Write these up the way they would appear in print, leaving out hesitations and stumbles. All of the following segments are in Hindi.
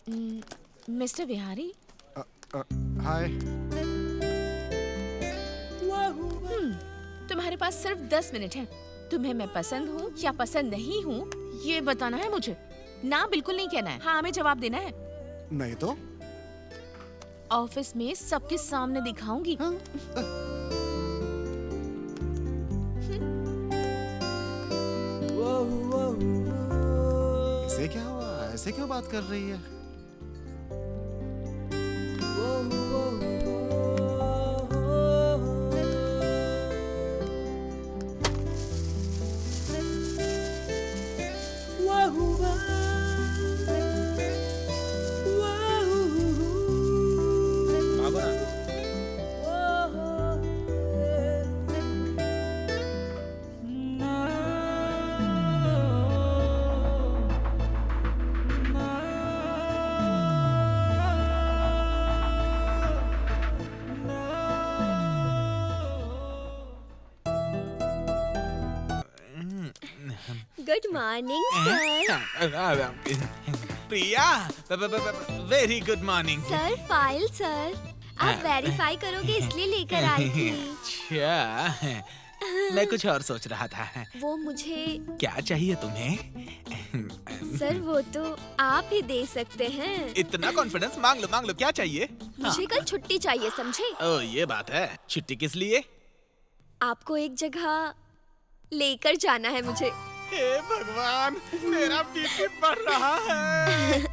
मिस्टर बिहारी, हाय। तुम्हारे पास सिर्फ 10 मिनट है। तुम्हें मैं पसंद हूँ या पसंद नहीं हूँ ये बताना है मुझे। ना बिल्कुल नहीं कहना है, हाँ में जवाब देना है। नहीं तो ऑफिस में सबके सामने दिखाऊंगी। हाँ? इसे क्या हुआ? ऐसे क्यों बात कर रही है? Good morning sir. Priya, very good morning. Sir file sir, आप वेरीफाई करोगे इसलिए लेकर आई थी। अच्छा, मैं कुछ और सोच रहा था। वो मुझे क्या चाहिए तुम्हें? सर वो तो आप ही दे सकते हैं। इतना कॉन्फिडेंस, मांग लो, क्या चाहिए? मुझे कल छुट्टी चाहिए, समझे? ओह ये बात है। छुट्टी किस लिए? आपको एक जगह लेकर जाना है मुझे। हे भगवान, मेरा बीपी बढ़ रहा है।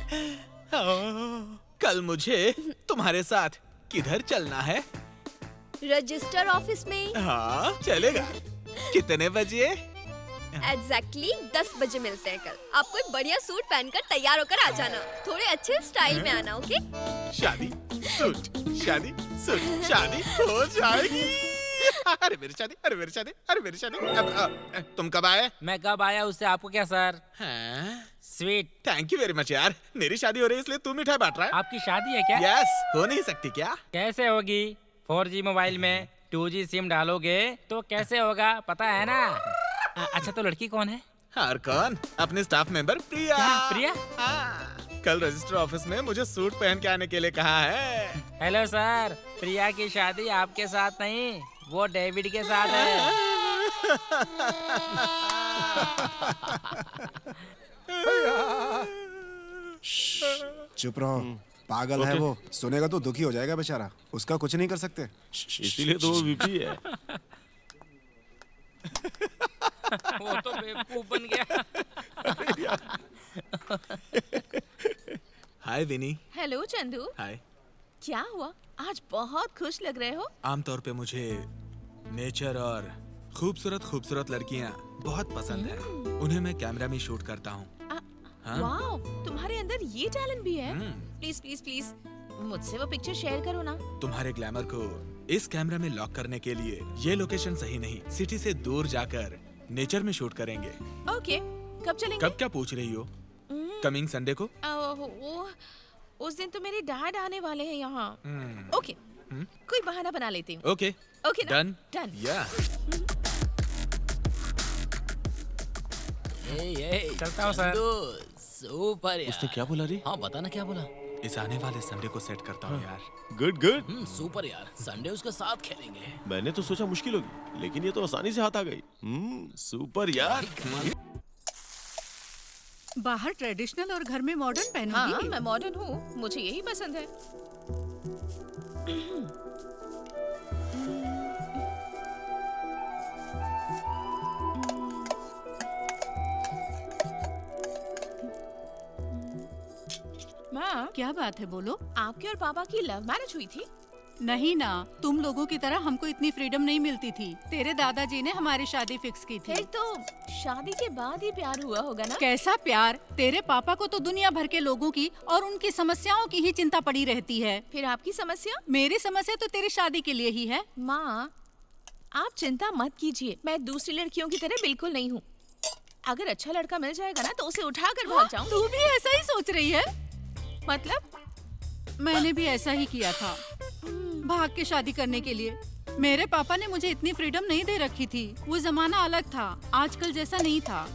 कल मुझे तुम्हारे साथ किधर चलना है? रजिस्टर ऑफिस में। हाँ चलेगा। कितने बजे? एग्जैक्टली 10 बजे मिलते हैं कल। आप कोई बढ़िया सूट पहनकर तैयार होकर आ जाना। थोड़े अच्छे स्टाइल में आना, ओके? शादी सूट शादी हो जाएगी। अरे मेरी शादी। अब तुम कब आए? मैं कब आया उससे आपको क्या सर? हाँ? Sweet. Thank you very much यार। मेरी शादी हो रही है इसलिए तू मिठाई बांट रहा है। आपकी शादी है क्या? यस, हो नहीं सकती क्या? कैसे होगी? 4G मोबाइल में 2G सिम डालोगे तो कैसे होगा, पता है ना? अच्छा तो लड़की कौन है? और कौन? अपने स्टाफ मेंबर प्रिया। क्या, प्रिया? हाँ, कल रजिस्टर ऑफिस में मुझे सूट पहन के आने के लिए कहा है। हेलो सर, प्रिया की शादी आपके साथ नहीं, वो डेविड के साथ है। चुप रहो, पागल है वो। सुनेगा तो दुखी हो जाएगा बेचारा। उसका कुछ नहीं कर सकते। इसीलिए तो वो वीपी है। वो तो बेवकूफ बन गया। हाय विनी। हेलो चंदू। हाय। क्या हुआ? आज बहुत खुश लग रहे हो। आमतौर पे मुझे नेचर और खूबसूरत लड़कियां बहुत पसंद है। उन्हें मैं कैमरा में शूट करता हूँ। हाँ? वाओ, तुम्हारे अंदर ये टैलेंट भी है। प्लीज प्लीज प्लीज मुझसे वो पिक्चर शेयर करो ना। तुम्हारे ग्लैमर को इस कैमरा में लॉक करने के लिए ये लोकेशन सही नहीं। सिटी से दूर जाकर नेचर में शूट करेंगे। ओके, कब चलेंगे? कब क्या पूछ रही हो? कमिंग संडे को। उस दिन तो मेरे डैड आने वाले हैं यहाँ। ओके, कोई बहाना बना लेती हूँ। ओके ओके ना? डन या। चलता हूँ सर। सुपर यार। उसने क्या बोला रे? हाँ बता ना क्या बोला। इस आने वाले संडे को सेट करता हूँ यार। गुड। सुपर यार, संडे उसके साथ खेलेंगे। मैंने तो सोचा मुश्किल होगी, लेकिन ये तो आसानी से हाथ आ गई। सुपर यार। बाहर ट्रेडिशनल और घर में मॉडर्न हाँ, पहनूंगी। मैं मॉडर्न हूँ, मुझे यही पसंद है। माँ, क्या बात है, बोलो। आपके और पापा की लव मैरिज हुई थी? नहीं ना, तुम लोगों की तरह हमको इतनी फ्रीडम नहीं मिलती थी। तेरे दादाजी ने हमारी शादी फिक्स की थी। फिर तो शादी के बाद ही प्यार हुआ होगा ना? कैसा प्यार? तेरे पापा को तो दुनिया भर के लोगों की और उनकी समस्याओं की ही चिंता पड़ी रहती है। फिर आपकी समस्या? मेरी समस्या तो तेरी शादी के लिए ही है। माँ, आप चिंता मत कीजिए, मैं दूसरी लड़कियों की तरह बिल्कुल नहीं हूँ। अगर अच्छा लड़का मिल जाएगा ना तो उसे उठा कर भाग जाऊँ। तू भी ऐसा ही सोच रही है? मतलब? मैंने भी ऐसा ही किया था, भाग के शादी करने के लिए। मेरे पापा ने मुझे इतनी फ्रीडम नहीं दे रखी थी। वो जमाना अलग था, आजकल जैसा नहीं था।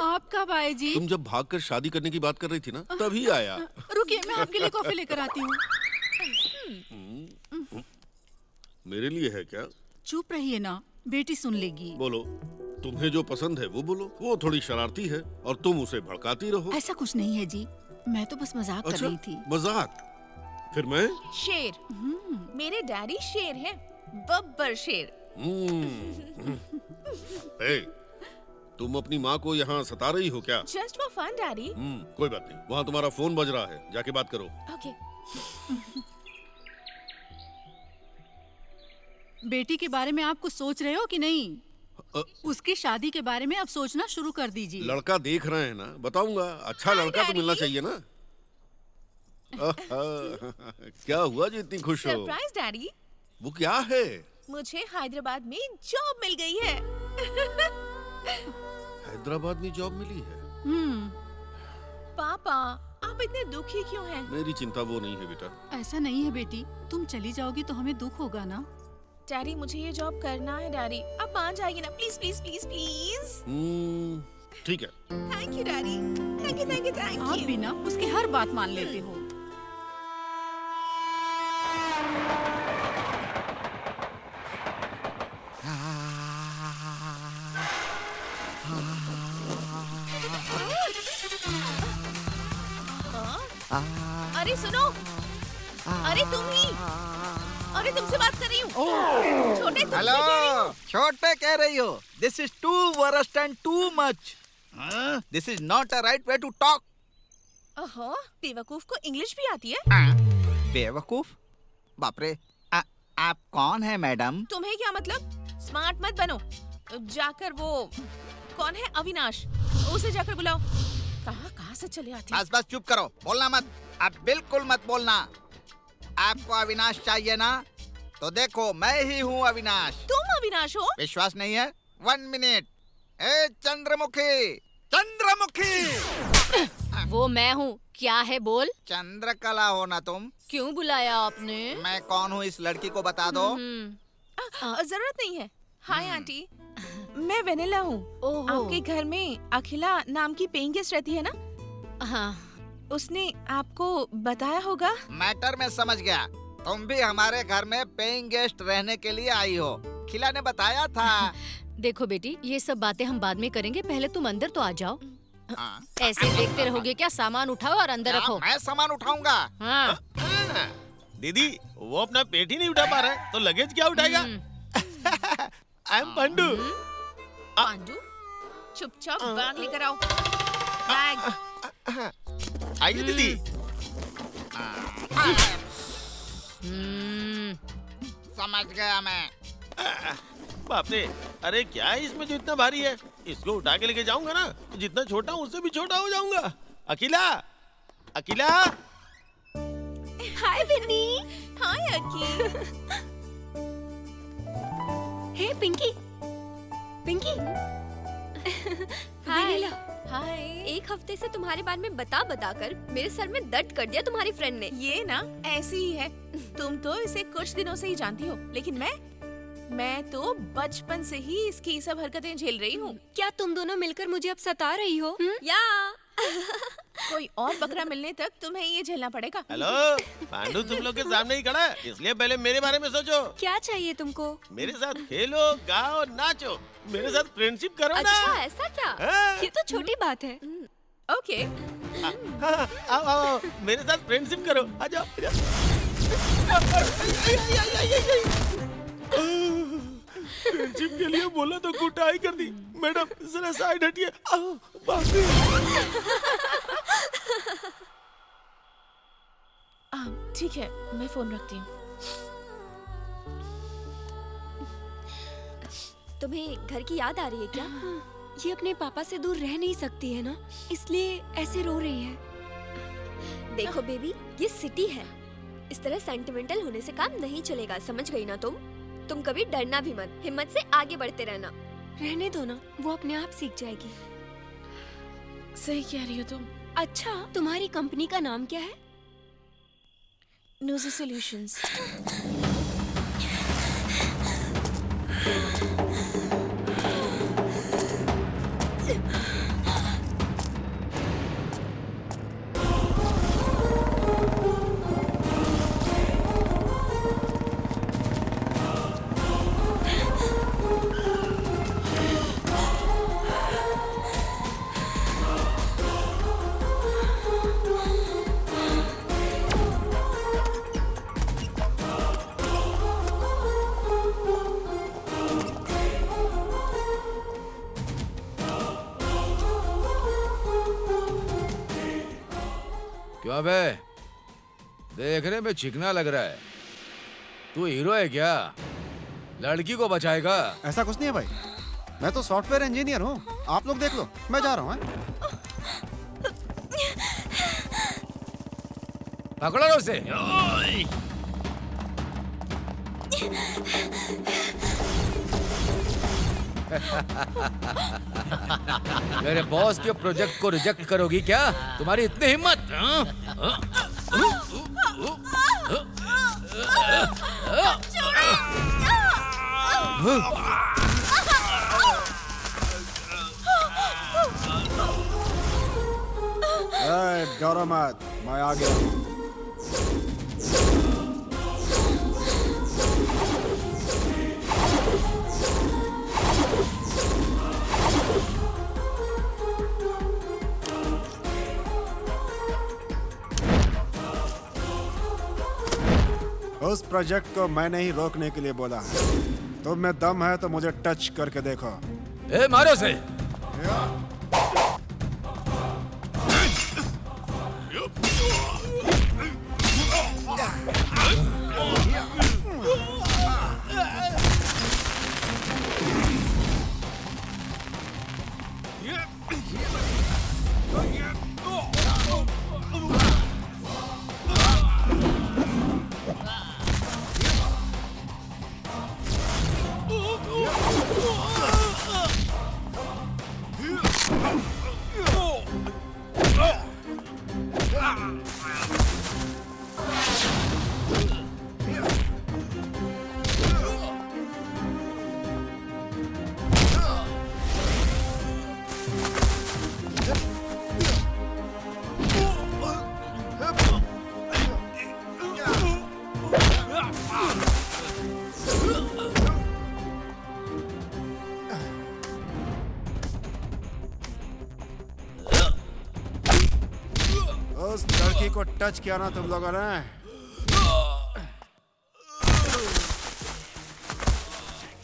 आप कब आए जी? तुम जब भागकर शादी करने की बात कर रही थी ना, तभी आया। रुकिए, मैं आपके लिए कॉफी लेकर आती हूँ। मेरे लिए है क्या? चुप रहिए ना, बेटी सुन लेगी। बोलो, तुम्हें जो पसंद है वो बोलो। वो थोड़ी शरारती है और तुम उसे भड़काती रहो। ऐसा कुछ नहीं है जी, मैं तो बस मजाक कर रही थी। मजाक? फिर मैं? शेर। मेरे डैडी शेर हैं, बब्बर शेर। ए, तुम अपनी माँ को यहाँ सता रही हो क्या? Just for fun daddy. कोई बात नहीं, वहाँ तुम्हारा फोन बज रहा है, जाके बात करो। ओके। बेटी के बारे में आप कुछ सोच रहे हो कि नहीं? उसकी शादी के बारे में अब सोचना शुरू कर दीजिए। लड़का देख रहे हैं ना, बताऊंगा। अच्छा लड़का तो मिलना चाहिए ना। क्या हुआ जो इतनी खुश हो? Surprise daddy. वो क्या है? मुझे हैदराबाद में जॉब मिल गई है। हैदराबाद में जॉब मिली है? पापा, आप इतने दुखी क्यों हैं? मेरी चिंता वो नहीं है बेटा। ऐसा नहीं है बेटी, तुम चली जाओगी तो हमें दुख होगा ना। डैडी, मुझे ये जॉब करना है डैडी। आप मान जाएगी ना? Please please please please. ठीक है। Thank you daddy. Thank you thank you thank आप यू। भी ना उसकी हर बात मान लेते हो। अरे सुनो, अरे तुम ही, अरे तुमसे बात कर रही हूँ। छोटे, तुमसे हेलो, कह रही हूँ। छोटे कह रही हो? This is too worst and too much. This is not a right way to talk. ओहो, बेवकूफ को इंग्लिश भी आती है? बेवकूफ? बाप रे, आप कौन है मैडम? तुम्हें क्या मतलब? स्मार्ट मत बनो। जाकर वो कौन है, अविनाश, उसे जाकर बुलाओ। कहाँ से चले आती? बस बस चुप करो, बोलना मत। आप बिल्कुल मत बोलना। आपको अविनाश चाहिए ना? तो देखो, मैं ही हूँ अविनाश। तुम अविनाश हो? विश्वास नहीं है? 1 मिनट। ए चंद्रमुखी, चंद्रमुखी। वो मैं हूँ, क्या है बोल? चंद्रकला हो ना तुम? क्यों बुलाया आपने? मैं कौन हूँ इस लड़की को बता दो। जरूरत नहीं है। हाय आंटी, मैं वेनिला हूँ। आपके घर में अखिला नाम की पेइंग गेस्ट रहती है ना? हाँ। उसने आपको बताया होगा। मैटर में समझ गया। तुम भी हमारे घर में पेइंग गेस्ट रहने के लिए आई हो, खिला ने बताया था। देखो बेटी, ये सब बातें हम बाद में करेंगे, पहले तुम अंदर तो आ जाओ। हाँ। ऐसे देखते रहोगे क्या? सामान उठाओ और अंदर रखो। मैं सामान उठाऊंगा। हाँ। दीदी, वो अपना पेट ही नहीं उठा पा रहा है, तो लगेज क्या उठाएगा? I am Pandu. पांडू, चुपचाप बैग लेकर आओ। बैग। आइए दीदी। समझ गया मैं। बाप रे, अरे क्या है इसमें जो इतना भारी है? इसको उठा के लेके जाऊंगा ना, तो जितना छोटा हूँ उससे भी छोटा हो जाऊंगा। अकेला, अकेला। हाय विन्नी। हाय अकी। हे पिंकी। पिंकी। हाय। हाय। एक हफ्ते से तुम्हारे बारे में बता कर मेरे सर में दर्द कर दिया तुम्हारी फ्रेंड ने। ये ना ऐसी ही है। तुम तो इसे कुछ दिनों से ही जानती हो, लेकिन मैं तो बचपन से ही इसकी सब हरकतें झेल रही हूँ। क्या तुम दोनों मिलकर मुझे अब सता रही हो? या कोई और बकरा मिलने तक तुम्हें ये झेलना पड़ेगा। हेलो, पांडू तुम लोग के सामने ही खड़ा है, इसलिए पहले मेरे बारे में सोचो। क्या चाहिए तुमको? मेरे साथ खेलो, गाओ, नाचो, मेरे साथ फ्रेंडशिप करो ना। अच्छा, ऐसा क्या? हाँ। ये तो छोटी बात है। ओके। आओ आओ, मेरे साथ फ्रेंडशिप करो। आ जाओ। फ्रेंडशिप के लिए बोला तो कुटाई कर दी। मैडम जरा साइड हटिए। बाप रे। ठीक है, मैं फोन रखती हूँ। तुम्हें घर की याद आ रही है क्या? ये अपने पापा से दूर रह नहीं सकती है ना, इसलिए ऐसे रो रही है। देखो बेबी, ये सिटी है, इस तरह सेंटिमेंटल होने से काम नहीं चलेगा, समझ गई ना तुम? तुम कभी डरना भी मत, हिम्मत से आगे बढ़ते रहना। रहने दो ना, वो अपने आप सीख जाएगी। सही कह रही हो तुम। अच्छा, तुम्हारी कंपनी का नाम क्या है? Nuzee solutions. क्यों बे? देखने में चिकना लग रहा है। तू हीरो है क्या? लड़की को बचाएगा? ऐसा कुछ नहीं है भाई, मैं तो सॉफ्टवेयर इंजीनियर हूँ। आप लोग देख लो, मैं जा रहा हूँ। पकड़ो ना उसे। मेरे बॉस के प्रोजेक्ट को रिजेक्ट करोगी क्या? तुम्हारी इतनी हिम्मत? डरो मत, मैं आ गया। उस प्रोजेक्ट को मैंने ही रोकने के लिए बोला है। तुम में दम है तो मुझे टच करके देखो। ए, मारो से। उस लड़की को टच किया ना तुम लोगों ने,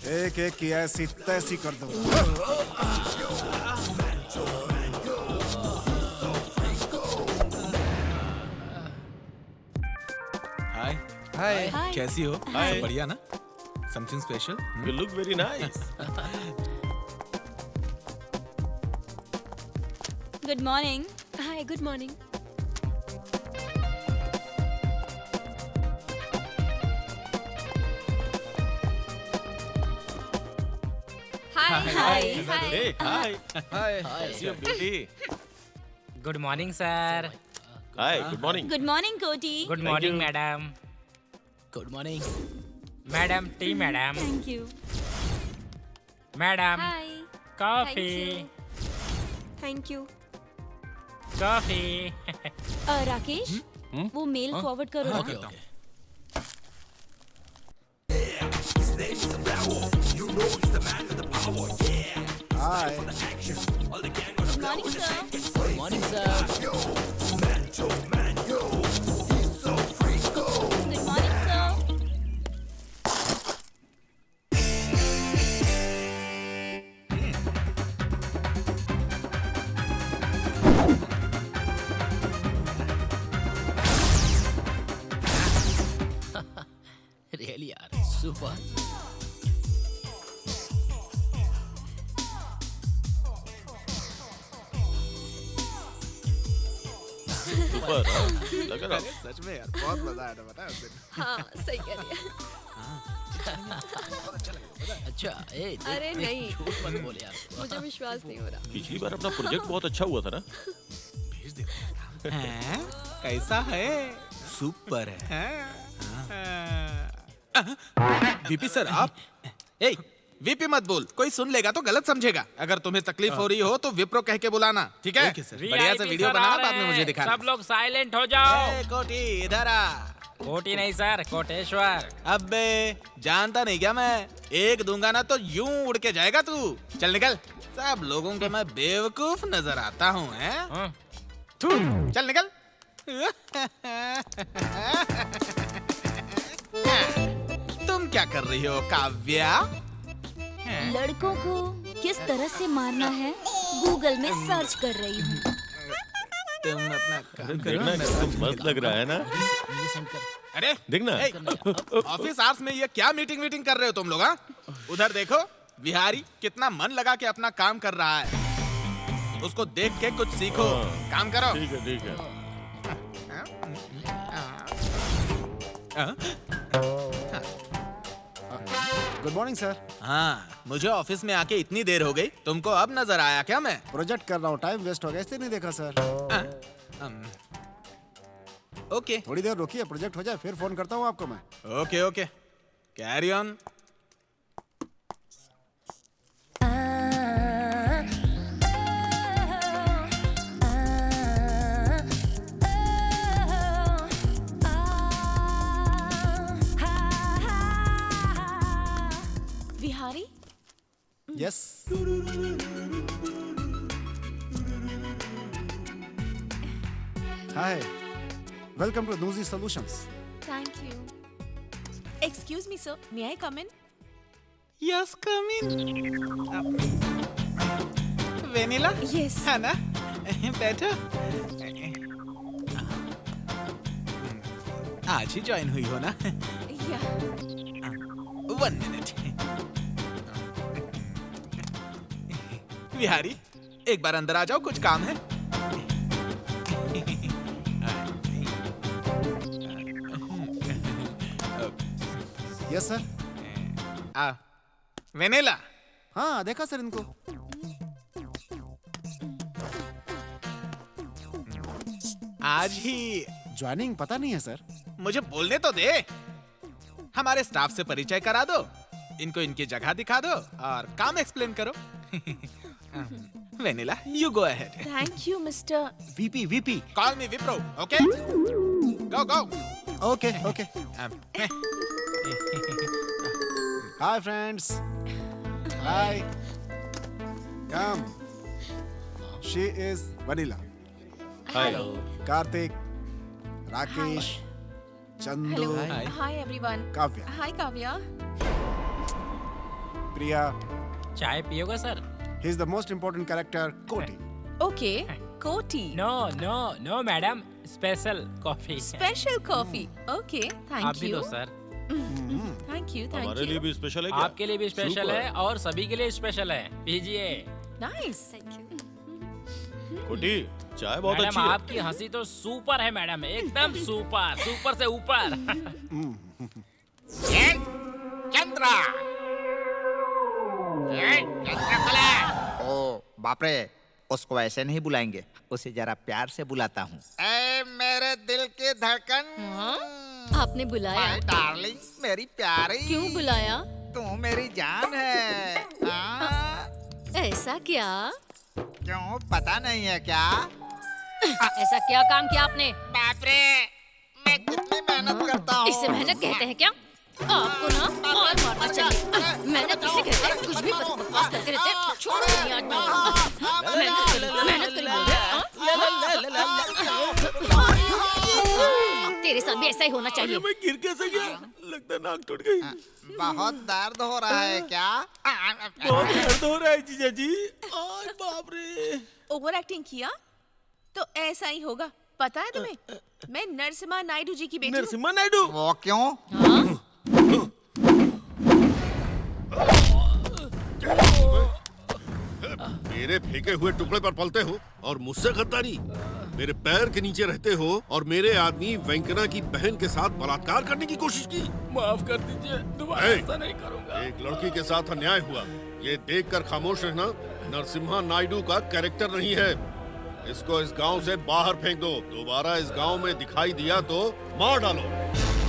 एक एक की ऐसी तैसी कर दो। हाय हाय। कैसी हो? हाय। बढ़िया ना? Something special? You look very nice. Good morning. Hi, good morning. Hi hi Hey, hi. Hi. How's your beauty? Good morning sir. Hi, good morning. Good morning Koti. Good morning madam. Good morning. Madam tea madam. Thank you. Madam hi. Coffee thank you. Coffee. Rakesh, वो मेल फॉरवर्ड करो ना। Okay okay. Hi. Good morning sir. Good morning sir. Good morning sir. Really यार, सुपर। Super. लग रहा है। सच में यार बहुत मजा आया था, पता है उस दिन। हाँ, सही कह रही है। अच्छा, ए, देख, अरे देख, नहीं। झूठ मत बोल यार। मुझे विश्वास नहीं हो रहा। पिछली बार अपना प्रोजेक्ट बहुत अच्छा हुआ था ना? हैं? कैसा है? सुपर है। वीपी सर आप? ए, वीपी मत बोल, कोई सुन लेगा तो गलत समझेगा। अगर तुम्हें तकलीफ हो रही हो तो विप्रो कह के बुलाना, ठीक है? बढ़िया से वीडियो बनाना, बाद में मुझे दिखाना। सब लोग साइलेंट हो जाओ। ए, कोटी इधर आ। कोटी नहीं सर, कोटेश्वर। अबे जानता नहीं क्या मैं? एक दूंगा ना तो यूं उड़ के जाएगा तू। चल निकल। सब लोगों को मैं बेवकूफ नजर आता हूँ, हैं? थू, चल निकल। तुम क्या कर रही हो काव्या? लड़कों को किस तरह से मारना है गूगल में सर्च कर रही हूँ। तुम अपना काम करो। देखना एकदम मस्त लग रहा है ना। मुझे सेंड कर। अरे देखना। ऑफिस आवर्स में ये क्या मीटिंग कर रहे हो तुम लोग? हाँ, उधर देखो, बिहारी कितना मन लगा के अपना काम कर रहा है। उसको देख के कुछ सीखो। काम करो। ठीक है ठीक है। Good morning sir. हाँ, मुझे ऑफिस में आके इतनी देर हो गई, तुमको अब नजर आया क्या मैं? प्रोजेक्ट कर रहा हूँ, टाइम वेस्ट हो गया इसलिए नहीं देखा सर। ओके थोड़ी देर रुकिए, प्रोजेक्ट हो जाए फिर फोन करता हूँ आपको मैं। Okay carry on. Bihari, yes. Hi, welcome to Nuzi solutions. Thank you. Excuse me sir, may I come in? Yes, come in. Vanilla? Yes. है ना? बैठो। आज ही ज्वाइन हुई हो ना? या 1 मिनट। बिहारी, एक बार अंदर आ जाओ, कुछ काम है। Yes sir. वेनिला। हाँ, देखा सर इनको। आज ही ज्वाइनिंग पता नहीं है सर। मुझे बोलने तो दे। हमारे स्टाफ से परिचय करा दो, इनको इनकी जगह दिखा दो और काम एक्सप्लेन करो। Vennela, you go ahead. Thank you mister. VP. Call me Vipro, okay? Go. Okay. Hi friends. Hi. Come. She is Vennela. Hi. Karthik, Rakesh, Chandu, hi everyone. Kavya, hi Kavya. Priya. चाय पियोगा sir? He is the most important character, Koti. Okay, Koti. No madam, special coffee. Special coffee. Okay, आप थैंक भी यू। दो सर। Thank you. हमारे लिए भी स्पेशल है क्या? आपके लिए भी स्पेशल Super. है और सभी के लिए स्पेशल है, पीजिए। नाइस। कोटी, चाय बहुत मैडम अच्छी है। आपकी हंसी तो सुपर है मैडम, एकदम सुपर से ऊपर। चंद्रा। ओ बाप रे, उसको ऐसे नहीं बुलाएंगे, उसे जरा प्यार से बुलाता हूँ। ए मेरे दिल की धड़कन। आपने बुलाया? माय डार्लिंग, मेरी प्यारी। क्यों बुलाया? तू मेरी जान है। ऐसा क्या? क्यों, पता नहीं है क्या? ऐसा क्या काम किया आपने? बाप रे, मैं कितनी मेहनत करता हूँ। इससे मेहनत कहते हैं क्या? आपको ना और मारना चाहिए। मेहनत किसे कहते हैं? कुछ भी बकवास करते रहते हैं। छोड़ो नहीं आज मेहनत करी बोल रहे। तेरे साथ भी ऐसा ही होना चाहिए। मैं गिर कैसे गया? लगता है नाक टूट गई। बहुत दर्द हो रहा है क्या? बहुत दर्द हो रहा है जीजा जी। आय बाप रे। ओवर एक्टिंग किया तो ऐसा ही होगा। पता है तुम्हें, मैं नरसिम्हा नायडू जी की बेटी हूँ। नरसिम्हा नायडू? वो क्यों? मेरे फेंके हुए टुकड़े पर पलते हो और मुझसे गद्दारी। मेरे पैर के नीचे रहते हो और मेरे आदमी वेंकना की बहन के साथ बलात्कार करने की कोशिश की। माफ कर दीजिए, दोबारा ऐसा नहीं करूंगा। एक लड़की के साथ अन्याय हुआ, ये देखकर खामोश रहना नरसिम्हा नायडू का कैरेक्टर नहीं है। इसको इस गांव से बाहर फेंक दो। दोबारा इस गांव में दिखाई दिया तो मार डालो।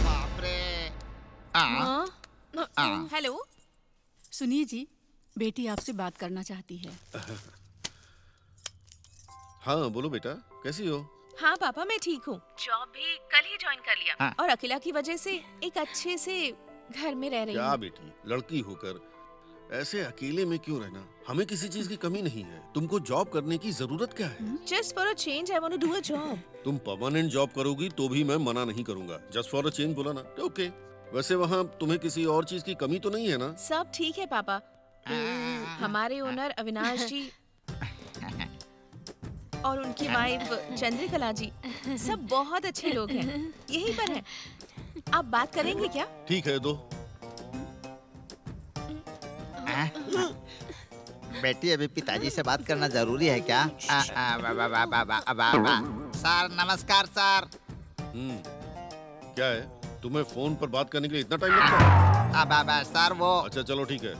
बाप रे। हेलो। सुनिए जी, बेटी आपसे बात करना चाहती है। हाँ बोलो बेटा, कैसी हो? हाँ पापा, मैं ठीक हूँ। जॉब भी कल ही ज्वाइन कर लिया। हाँ। और अकेला की वजह से एक अच्छे से घर में रह रही क्या हूँ। बेटी, लड़की होकर ऐसे अकेले में क्यों रहना? हमें किसी चीज की कमी नहीं है। तुमको जॉब करने की जरूरत क्या है? Just for a change I want to do a job. तुम परमानेंट जॉब करोगी तो भी मैं मना नहीं करूंगा। जस्ट फॉर अ चेंज बोला ना, ओके। वैसे वहाँ तुम्हें किसी और चीज की कमी तो नहीं है ना? सब ठीक है पापा। हमारे ओनर अविनाश जी और उनकी वाइफ चंद्रकला जी सब बहुत अच्छे लोग हैं, यहीं पर हैं। आप बात करेंगे क्या? ठीक है, दो। बेटी अभी पिताजी से बात करना जरूरी है क्या? सर नमस्कार सर। क्या है, तुम्हें फोन पर बात करने के लिए इतना टाइम लगता है? सर वो। अच्छा चलो ठीक है,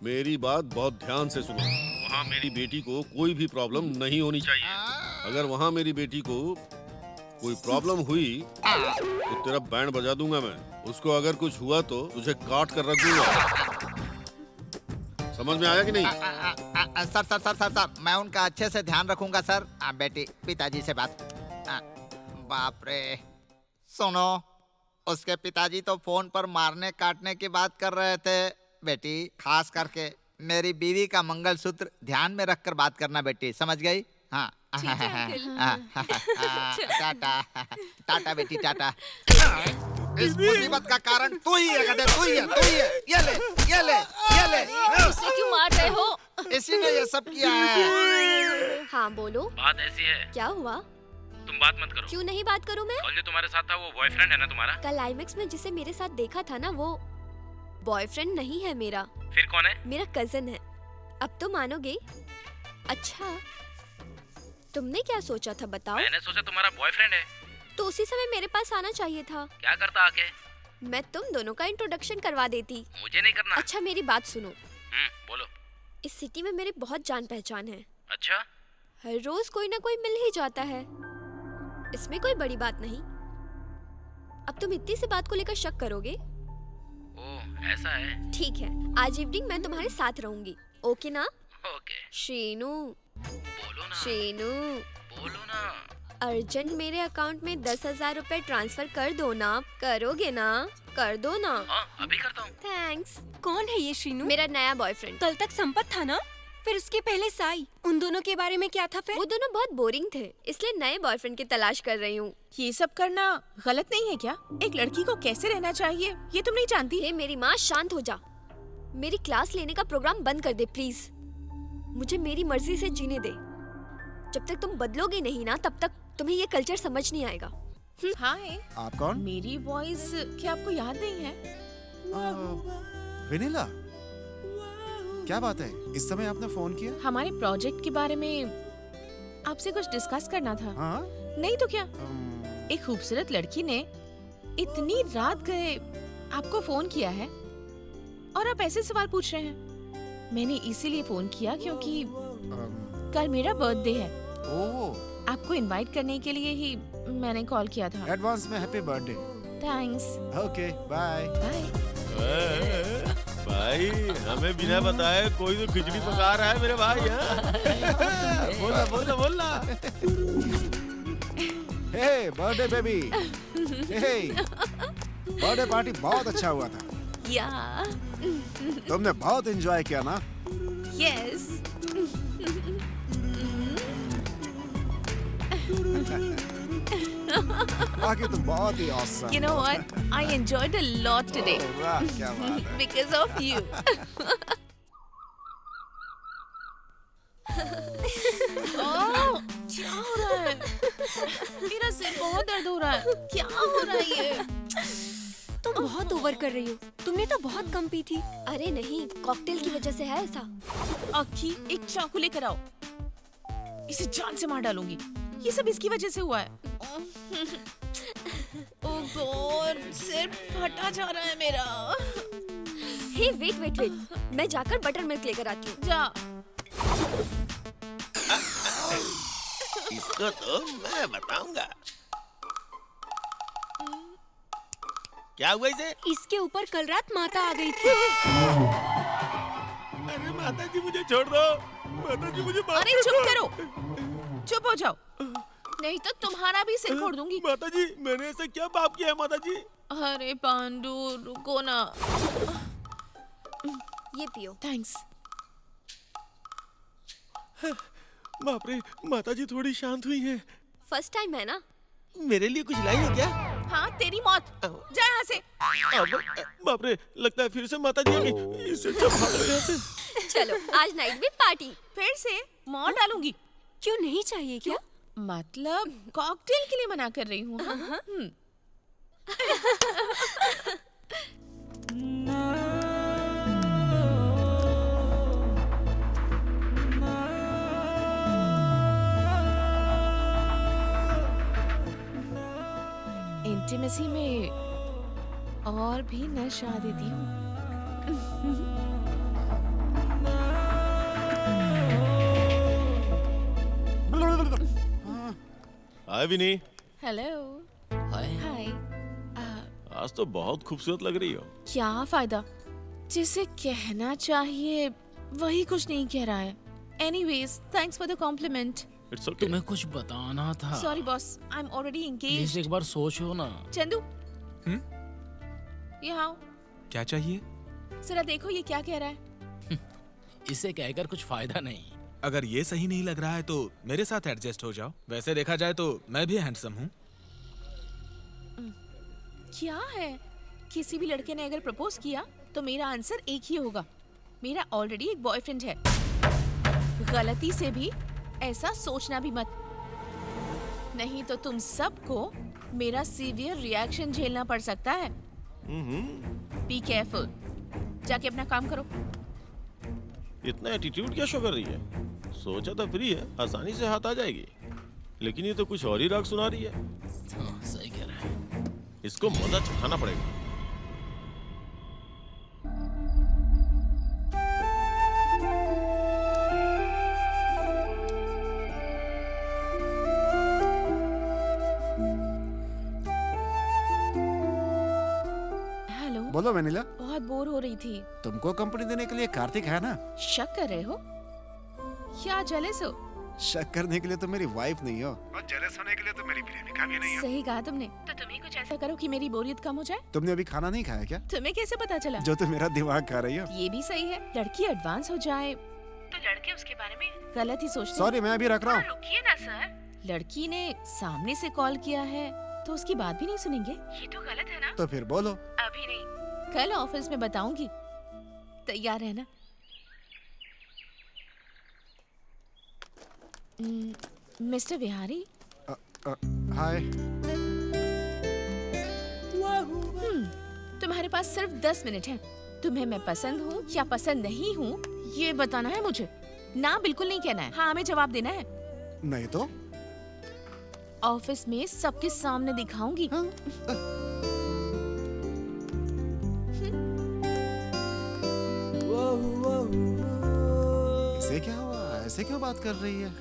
मेरी बात बहुत ध्यान से सुनो। वहाँ मेरी बेटी को कोई भी प्रॉब्लम नहीं होनी चाहिए। अगर वहाँ मेरी बेटी को कोई प्रॉब्लम हुई तो तेरा बैंड बजा दूंगा मैं। उसको अगर कुछ हुआ तो तुझे काट कर रख दूंगा। समझ में आया कि नहीं? Sir sir sir sir sir मैं उनका अच्छे से ध्यान रखूंगा सर। बेटी पिताजी से बात। बाप रे, सुनो, उसके पिताजी तो फोन पर मारने काटने की बात कर रहे थे। बेटी खास करके मेरी बीवी का मंगलसूत्र ध्यान में रखकर बात करना बेटी, समझ गई? हाँ टाटा टाटा बेटी टाटा। इस मुसीबत का कारण तू ही है गधे, तू ही है, तू ही है। ये ले ये ले ये ले। इसे क्यों मार रहे हो? इसी ने ये सब किया है। हाँ बोलो। बात ऐसी है, क्या हुआ? तुम बात मत करो। क्यों नहीं बात करूं मैं? कल जो तुम्हारे साथ था वो बॉयफ्रेंड है ना तुम्हारा? कल आईमैक्स में जिसे मेरे साथ देखा था ना, वो बॉयफ्रेंड नहीं है मेरा। फिर कौन है? मेरा कजन है। अब तो मानोगे? अच्छा तुमने क्या सोचा था बताओ? मैंने सोचा तुम्हारा बॉयफ्रेंड है। तो उसी समय मेरे पास आना चाहिए था। क्या करता आके? मैं तुम दोनों का इंट्रोडक्शन करवा देती। मुझे नहीं करना। अच्छा मेरी बात सुनो। बोलो। इस सिटी में मेरी बहुत जान पहचान है। अच्छा? हर रोज कोई ना कोई मिल ही जाता है, इसमें कोई बड़ी बात नहीं। अब तुम इतनी सी बात को लेकर शक करोगे? ओह ऐसा है। ठीक है, आज इवनिंग मैं तुम्हारे साथ रहूंगी, ओके ना? ओके। शीनू बोलो ना। शीनू बोलो ना। अर्जेंट मेरे अकाउंट में 10,000 रुपए ट्रांसफर कर दो ना। करोगे ना? कर दो ना। हाँ, अभी करता हूँ। थैंक्स। कौन है ये शीनू? मेरा नया बॉयफ्रेंड। कल तक संपत था ना, फिर उसके पहले साई। उन दोनों के बारे में क्या था फिर? वो दोनों बहुत बोरिंग थे, इसलिए नए बॉयफ्रेंड की तलाश कर रही हूँ। ये सब करना गलत नहीं है क्या? एक लड़की को कैसे रहना चाहिए ये तुम नहीं जानती? हे मेरी माँ, शांत हो जा। मेरी क्लास लेने का प्रोग्राम बंद कर दे प्लीज। मुझे मेरी मर्जी से जीने दे। जब तक तुम बदलोगे नहीं ना, तब तक तुम्हें ये कल्चर समझ नहीं आएगा। हाय, आप कौन? मेरी वॉइस क्या आपको याद नहीं है? वेनिला, क्या बात है, इस समय आपने फोन किया? हमारे प्रोजेक्ट के बारे में आपसे कुछ डिस्कस करना था। हाँ? नहीं तो क्या, एक खूबसूरत लड़की ने इतनी रात गए आपको फोन किया है और आप ऐसे सवाल पूछ रहे हैं। मैंने इसीलिए फोन किया क्योंकि कल मेरा बर्थडे है। ओह। आपको इनवाइट करने के लिए ही मैंने कॉल किया था। एडवांस में happy birthday. Thanks. Okay bye. Bye. भाई हमें बिना बताए कोई तो खिचड़ी पका रहा है मेरे भाई। बोला बोला बोला। हे बर्थडे बेबी। हे बर्थडे पार्टी बहुत अच्छा हुआ था। या तुमने बहुत एंजॉय किया ना? यस। बाकी तुम बहुत ही awesome। You know what? I enjoyed a lot today. वाह क्या बात है। Because of you. ओह, क्या हो रहा है? मेरा सिर बहुत दर्द हो रहा है। क्या हो रहा है ये? तुम बहुत ओवर कर रही हो। तुमने तो बहुत कम पी थी। अरे नहीं, कॉकटेल की वजह से है ऐसा। अक्की, एक चाकू लेकर आओ। इसे जान से मार डालूंगी। ये सब इसकी वजह से हुआ है। ओह गॉड, सिर फटा जा रहा है मेरा। हे वेट वेट वेट, मैं जाकर बटर मिल्क लेकर आती हूँ। जा। इसको तो मैं बताऊंगा। क्या हुआ इसे? इसके ऊपर कल रात माता आ गई थी। अरे माता जी मुझे छोड़ दो। माता जी मुझे माफ अरे चुप करो, चुप हो जाओ, नहीं तो तुम्हारा भी सिर फोड़ दूंगी। माता जी मैंने ऐसा क्या पाप किया है माता जी? अरे पांडु रुको ना। ये पियो। थैंक्स। बाप रे, माता जी थोड़ी शांत हुई हैं। फर्स्ट टाइम है ना? मेरे लिए कुछ लाई है क्या? हाँ तेरी मौत। जा यहाँ से। बाप रे, लगता है फिर से माता जी आ गई। इससे अच्छा भागो यहाँ से। चलो आज नाइट में पार्टी। फिर से मार डालूंगी। क्यों नहीं चाहिए क्या? मतलब कॉकटेल के लिए मना कर रही हूँ। हाँ? इंटीमेसी में और भी नशा देती हूँ। हाय विनी। हेलो। हाय। हाय। आज तो बहुत खूबसूरत लग रही हो। क्या फायदा, जिसे कहना चाहिए वही कुछ नहीं कह रहा है। Anyways, thanks for the compliment. It's okay. तुम्हें कुछ बताना था। Sorry boss, I'm already engaged. Please एक बार सोचो ना। चंदू, यहाँ आओ। क्या चाहिए? जरा देखो ये क्या कह रहा है। इसे कहकर कुछ फायदा नहीं। अगर ये सही नहीं लग रहा है तो मेरे साथ एडजस्ट हो जाओ। वैसे देखा जाए तो मैं भी हैंडसम हूँ। क्या है, किसी भी लड़के ने अगर प्रपोज किया तो मेरा आंसर एक ही होगा, मेरा ऑलरेडी एक बॉयफ्रेंड है। गलती से भी ऐसा सोचना भी मत, नहीं तो तुम सबको मेरा सीवियर रिएक्शन झेलना पड़ सकता है। बी केयरफुल, जाके अपना काम करो। इतना एटीट्यूड क्या शो कर रही है? सोचा था फ्री है, आसानी से हाथ आ जाएगी, लेकिन ये तो कुछ और ही राग सुना रही है। हाँ, सही कह रहा है। इसको मजा चखाना पड़ेगा। हेलो। बोलो वेनिला। बहुत बोर हो रही थी। तुमको कंपनी देने के लिए कार्तिक है ना। शक कर रहे हो? क्या जेलस हो? शक करने के लिए तो मेरी वाइफ नहीं हो, और जेलस होने के लिए तो मेरी प्रेमिका भी नहीं हो। सही कहा तुमने। तो तुम ही कुछ ऐसा करो कि मेरी बोरियत कम हो जाए। तुमने अभी खाना नहीं खाया क्या? तुम्हें कैसे पता चला? जो तुम मेरा दिमाग खा रही हो। ये भी सही है, लड़की एडवांस हो जाए तो लड़के उसके बारे में गलत ही सोचते हैं। सॉरी, मैं अभी रख रहा हूँ। रुकिए ना सर, लड़की ने सामने से कॉल किया है तो उसकी बात भी नहीं सुनेंगे, ये तो गलत है ना। तो फिर बोलो। अभी नहीं, कल ऑफिस में बताऊंगी, तैयार रहना। मिस्टर बिहारी। हाय। तुम्हारे पास सिर्फ 10 मिनट हैं। तुम्हें मैं पसंद हूँ या पसंद नहीं हूँ ये बताना है मुझे। ना बिल्कुल नहीं कहना है, हाँ में जवाब देना है। नहीं तो ऑफिस में सबके सामने दिखाऊंगी। इसे क्या हुआ, ऐसे क्यों बात कर रही है?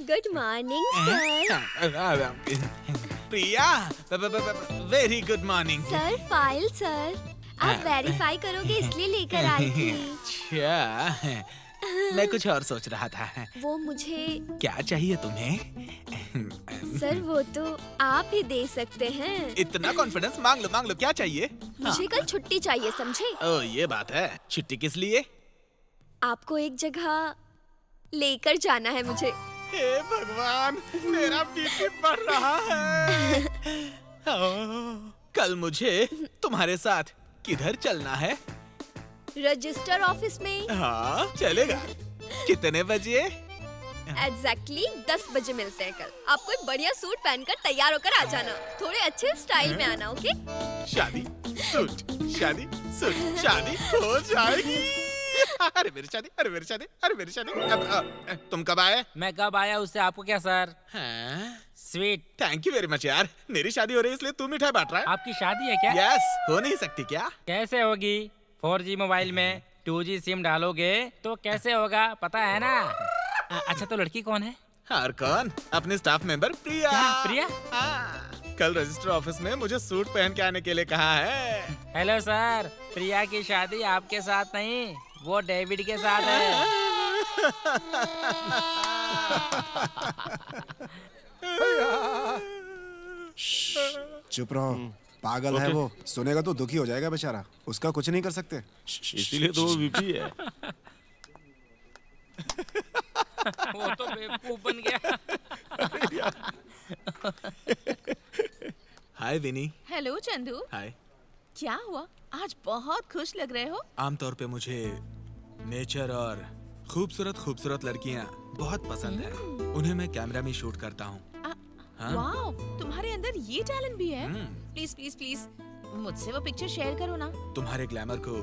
Good morning sir. Priya, very good morning. Sir file sir, आप वेरीफाई करोगे इसलिए लेकर आई थी। अच्छा, मैं कुछ और सोच रहा था। वो मुझे क्या चाहिए तुम्हें? सर वो तो आप ही दे सकते हैं। इतना कॉन्फिडेंस, मांग लो, क्या चाहिए? मुझे कल छुट्टी चाहिए, समझे? ओह, ये बात है। छुट्टी किस लिए? आपको एक जगह लेकर जाना है मुझे। हे भगवान, मेरा बीपी बढ़ रहा है। कल मुझे तुम्हारे साथ किधर चलना है? रजिस्टर ऑफिस में। हाँ, चलेगा। कितने बजे? एग्जैक्टली 10 बजे मिलते हैं कल। आप कोई बढ़िया सूट पहनकर तैयार होकर आ जाना, थोड़े अच्छे स्टाइल में आना, ओके? शादी सूट शादी हो जाएगी। अरे मेरी शादी, अरे मेरी शादी, अरे मेरी शादी। तुम कब आए? मैं कब आया उससे आपको क्या sir? Sweet. Thank you very much यार। मेरी शादी हो रही है इसलिए तू मिठाई बांट रहा है। आपकी शादी है क्या? यस, हो नहीं सकती क्या? कैसे होगी? 4G मोबाइल में 2G सिम डालोगे तो कैसे होगा, पता है ना? अच्छा तो लड़की कौन है? और कौन? अपने स्टाफ मेंबर प्रिया। क्या, प्रिया? हाँ। कल रजिस्टर ऑफिस में मुझे सूट पहन के आने के लिए कहा है। हेलो सर, प्रिया की शादी आपके साथ नहीं, वो डेविड के साथ है। चुप रहो, पागल है वो, सुनेगा तो दुखी हो जाएगा बेचारा, उसका कुछ नहीं कर सकते। इसीलिए तो वो वीपी है। वो तो बेवकूफ बन गया। हाय विनी। हेलो चंदू। हाय। क्या हुआ, आज बहुत खुश लग रहे हो? आमतौर पे मुझे नेचर और खूबसूरत खूबसूरत लड़कियां बहुत पसंद है। उन्हें मैं कैमरा में शूट करता हूँ। हाँ? वाओ, तुम्हारे अंदर ये टैलेंट भी है। प्लीज प्लीज प्लीज मुझसे वो पिक्चर शेयर करो ना। तुम्हारे ग्लैमर को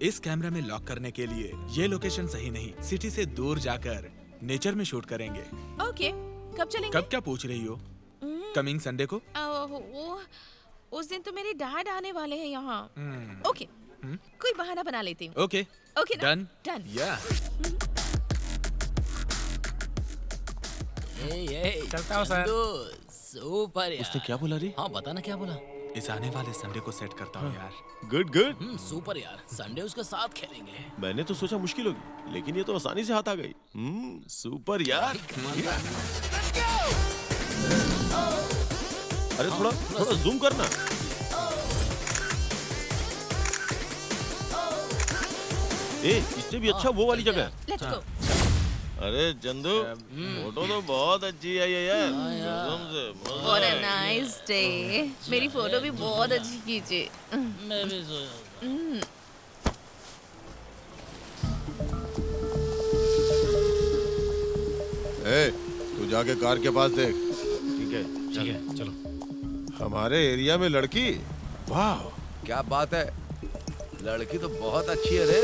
इस कैमरा में लॉक करने के लिए ये लोकेशन सही नहीं, सिटी से दूर जाकर नेचर में शूट करेंगे। ओके, कब चलेंगे? कब क्या पूछ रही हो? कमिंग संडे को? उस दिन तो मेरे डैड आने वाले हैं यहाँ। ओके, कोई बहाना बना लेती हूँ। ओके ओके ना? Done done. या चलता हूँ सर। सुपर यार। उसने क्या बोला रे? हाँ बता ना क्या बोला। इस आने वाले संडे को सेट करता हूँ यार। Good good. सुपर यार, संडे उसके साथ खेलेंगे। मैंने तो सोचा मुश्किल होगी, लेकिन ये तो आसानी से हाथ आ गई। सुपर यार। अरे थोड़ा थोड़ा जूम करना। इससे भी अच्छा वो वाली जगह। Let's go. अरे चंदू, फोटो तो बहुत अच्छी आई है यार, कसम से मजा What a है। nice day। मेरी फोटो भी बहुत अच्छी खींचे। मैं भी सोया। तू जाके कार के पास देख। ठीक है चलो। हमारे एरिया में लड़की, वाह क्या बात है, लड़की तो बहुत अच्छी है रे।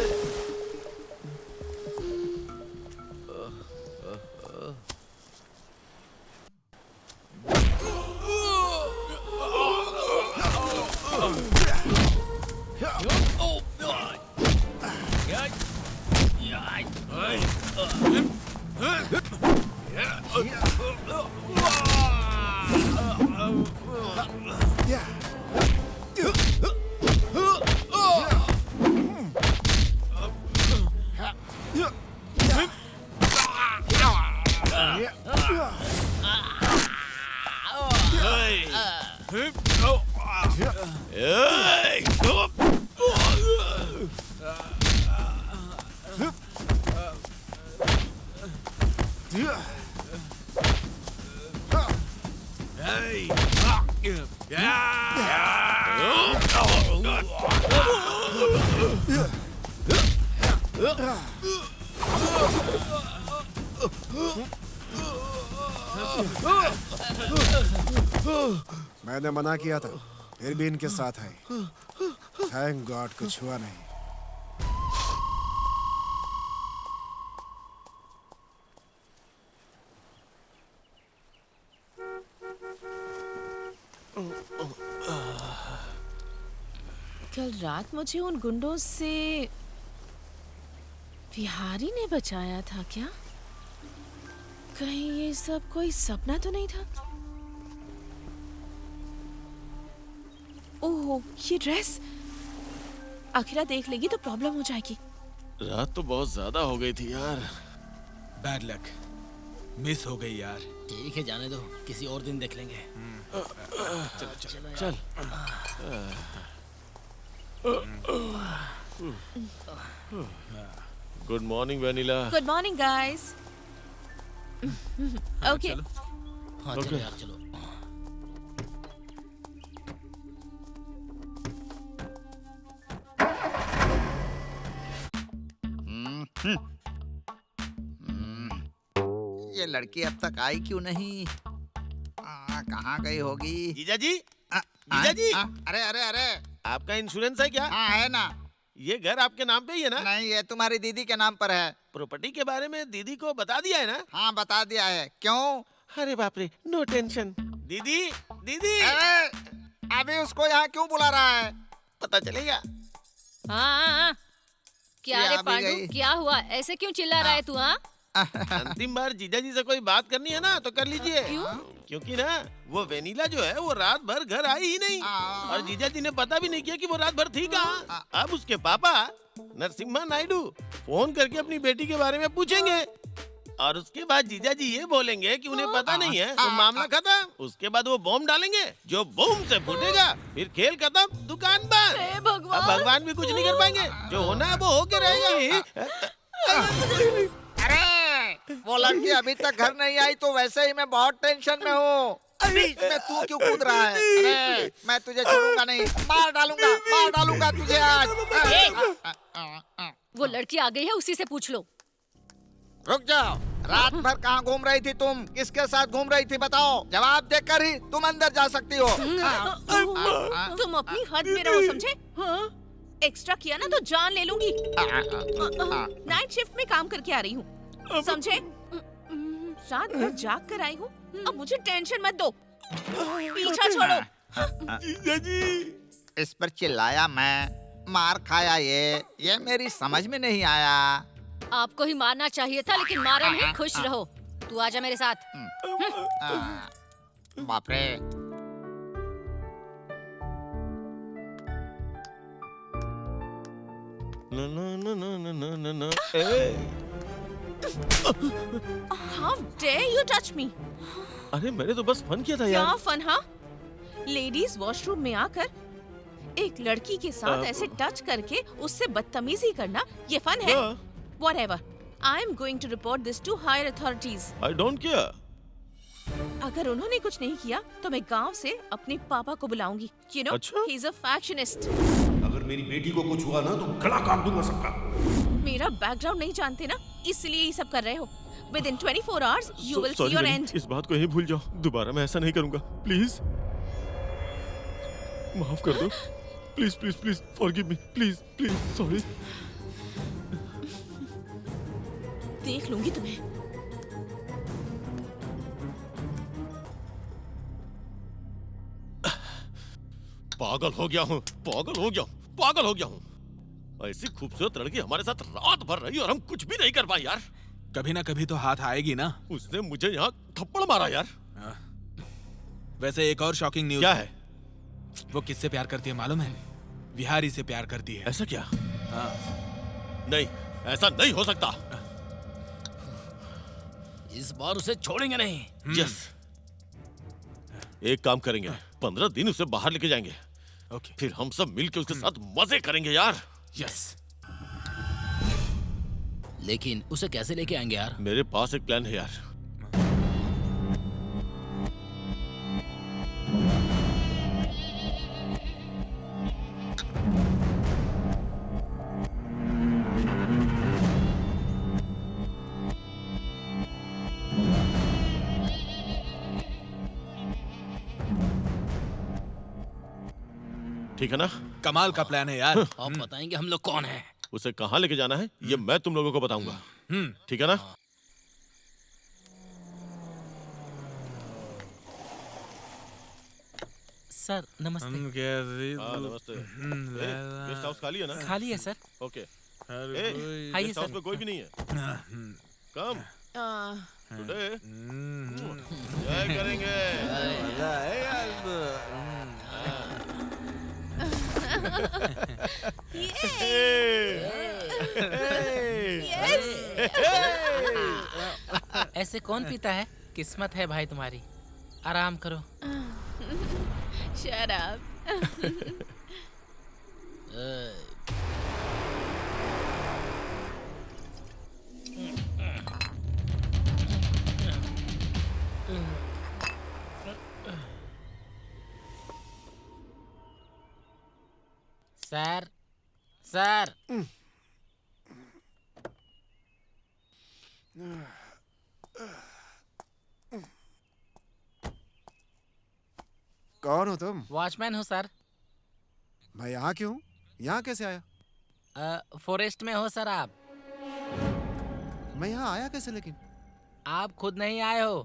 मैंने मना किया था, फिर भी इनके साथ आए। थैंक गॉड कुछ हुआ नहीं। कल रात मुझे उन गुंडों से विहारी ने बचाया था क्या? कहीं ये सब कोई सपना तो नहीं था? ओह, ये ड्रेस अखिला देख लेगी तो प्रॉब्लम हो जाएगी। रात तो बहुत ज्यादा हो गई थी यार। बैड लक, मिस हो गई यार। ठीक है जाने दो, किसी और दिन देख लेंगे। चल। Good morning vanilla. Good morning guys. Okay, हाँ चलो यार चलो। ये लड़की अब तक आई क्यों नहीं? कहाँ गई होगी? जीजा जी, जीजा जी। अरे अरे अरे, आपका इंश्योरेंस है क्या? हाँ है ना। ये घर आपके नाम पे ही है ना? नहीं, ये तुम्हारी दीदी के नाम पर है। प्रॉपर्टी के बारे में दीदी को बता दिया है ना? हाँ बता दिया है। क्यों? अरे बाप रे, नो टेंशन। दीदी, दीदी। अरे अभी उसको यहाँ क्यों बुला रहा है? पता चलेगा। हाँ, क्या ये रे आ भी पांडू, गई। क्या हुआ? ऐसे क्यों चिल्ला रहा है तू? हाँ, अंतिम बार जीजा जी से कोई बात करनी है ना तो कर लीजिए। क्योंकि ना वो वेनिला जो है वो रात भर घर आई ही नहीं और जीजा जी ने पता भी नहीं किया कि वो रात भर थी कहाँ। अब उसके पापा नरसिम्हा नायडू फोन करके अपनी बेटी के बारे में पूछेंगे और उसके बाद जीजा जी ये बोलेंगे कि उन्हें पता नहीं है, तो मामला खत्म। उसके बाद वो बॉम्ब डालेंगे, जो बूम से फूटेगा, फिर खेल खत्म, दुकान बंद। अब भगवान भी कुछ नहीं कर पाएंगे, जो होना है वो होके रहेगा। अरे वो लड़की अभी तक घर नहीं आई तो वैसे ही मैं बहुत टेंशन में हूँ। बीच में तू क्यों कूद रहा है? अरे मैं तुझे छोड़ूंगा नहीं, मार डालूंगा तुझे आज। वो लड़की आ गई है, उसी से पूछ लो। रुक जाओ, रात भर कहाँ घूम रही थी तुम? किसके साथ घूम रही थी बताओ? जवाब देकर ही तुम अंदर जा सकती हो। तुम अपनी हद में रहो, समझे? एक्स्ट्रा किया ना तो जान ले लूंगी। नाइट शिफ्ट में काम करके आ रही हूँ, समझे? रात भर जाग कर आई हूँ, अब मुझे टेंशन मत दो, पीछा छोड़ो। जीजा जी, इस पर चिल्लाया मैं, मार खाया ये मेरी समझ में नहीं आया। आपको ही मारना चाहिए था, लेकिन मारा नहीं। खुश रहो, तू आजा मेरे साथ। बाप रे। How dare you touch me? अरे मैंने तो बस फन किया था यार। क्या फन? हाँ, लेडीज वॉशरूम में आकर एक लड़की के साथ ऐसे टच करके उससे बदतमीजी करना, ये फन है? Whatever. I am going to report this to higher authorities. I don't care. अगर उन्होंने कुछ नहीं किया तो मैं गांव से अपने पापा को बुलाऊंगी। You know, he's a fashionist. अगर मेरी बेटी को कुछ हुआ ना तो गला काट दूंगा सबका। मेरा बैकग्राउंड नहीं जानते ना, इसलिए ये सब कर रहे हो। Within 24 hours, you will see your end. इस बात को यहीं भूल जाओ, दोबारा मैं ऐसा नहीं करूंगा, प्लीज। माफ कर दो, please please please, forgive me, please please, sorry. देख लूंगी तुम्हें। पागल हो गया हूँ, पागल हो गया हूँ। ऐसी खूबसूरत लड़की हमारे साथ रात भर रही और हम कुछ भी नहीं कर पाए यार। कभी ना कभी तो हाथ आएगी ना। उसने मुझे यहाँ थप्पड़ मारा यार। वैसे एक और शॉकिंग न्यूज़ क्या है? वो किससे प्यार करती है मालूम है? विहारी से प्यार करती है। ऐसा क्या? नहीं, ऐसा नहीं हो सकता। इस बार उसे छोड़ेंगे नहीं। यस, एक काम करेंगे, 15 दिन उसे बाहर लेके जाएंगे। ओके। फिर हम सब मिलके उसके साथ मजे करेंगे यार। यस। लेकिन उसे कैसे लेके आएंगे यार? मेरे पास एक प्लान है यार। ठीक है ना? कमाल का प्लान है यार। आप बताएंगे हम लोग कौन हैं? उसे कहाँ लेके जाना है ये मैं तुम लोगों को बताऊंगा। ठीक है ना? सर नमस्ते। नमस्ते। गेस्ट हाउस खाली है ना? खाली है सर। ओके। आइए गेस्ट हाउस में कोई भी नहीं है। कम। टुडे जय करेंगे। मजा ऐसे कौन पीता है? किस्मत है भाई तुम्हारी। आराम करो। Shut up. Sir, sir. कौन हो तुम? वॉचमैन हूँ सर। मैं यहाँ क्यों हूँ? यहाँ कैसे आया? फॉरेस्ट में हो सर आप? मैं यहाँ आया कैसे लेकिन? आप खुद नहीं आए हो,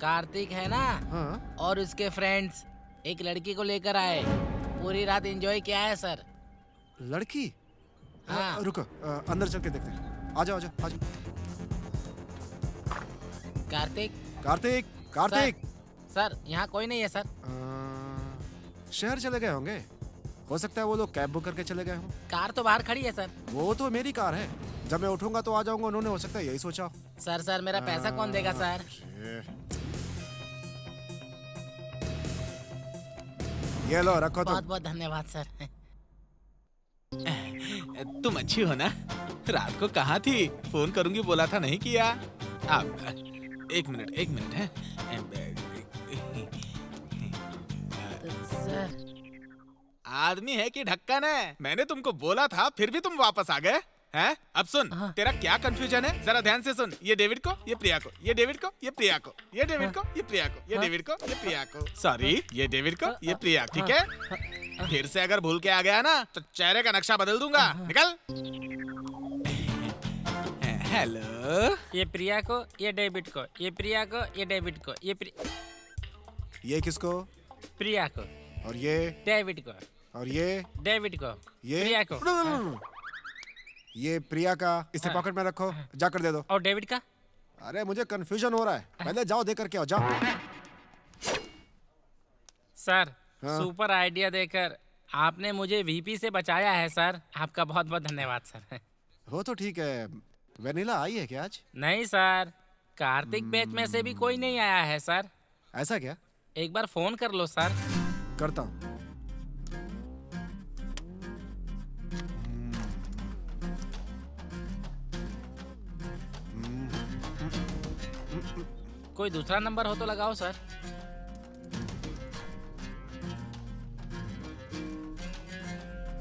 कार्तिक है ना? हाँ? और उसके फ्रेंड्स एक लड़की को लेकर आए। पूरी रात एंजॉय किया है सर। लड़की? हाँ। रुको, अंदर चल के देखते हैं। आ जाओ, आ जाओ, आ जाओ। कार्तिक, कार्तिक, कार्तिक, सर यहाँ कोई नहीं है सर। शहर चले गए होंगे, हो सकता है वो लोग कैब बुक करके चले गए हों। कार तो बाहर खड़ी है सर। वो तो मेरी कार है, जब मैं उठूंगा तो आ जाऊंगा, उन्होंने हो सकता है यही सोचा हो। सर मेरा पैसा कौन देगा सर? ये लो रखो। बहुत बहुत धन्यवाद सर। तुम अच्छी हो ना? रात को कहाँ थी? फोन करूंगी बोला था, नहीं किया। अब एक मिनट है। सर आदमी है कि ढक्कन है? मैंने तुमको बोला था, फिर भी तुम वापस आ गए हैं? अब सुन, तेरा क्या कंफ्यूजन है? जरा ध्यान से सुन। ये डेविड को, ये प्रिया को, ये डेविड को, ये प्रिया को, ये डेविड को, ये प्रिया को, ये डेविड को, ये प्रिया को। सॉरी, ये डेविड को, ये प्रिया, ठीक है? फिर से अगर भूल के आ गया ना तो चेहरे का नक्शा बदल दूंगा। निकल। हेलो। ये प्रिया को, ये डेविड को, ये प्रिया को, ये डेविड को, ये किसको? प्रिया को। और ये डेविड को। और ये डेविड को। ये प्रिया को। ये प्रिया का, इसे पॉकेट में रखो, जाकर दे दो। और डेविड का? अरे मुझे कंफ्यूजन हो रहा है, पहले जाओ देकर के आओ, जाओ। सर सुपर आइडिया देकर आपने मुझे वीपी से बचाया है सर, आपका बहुत बहुत धन्यवाद सर। वो तो ठीक है। वेनिला आई है क्या आज? नहीं सर, कार्तिक बैच में से भी कोई नहीं आया है सर। ऐसा क्या? एक बार फोन कर लो सर। करता हूँ। कोई दूसरा नंबर हो तो लगाओ सर।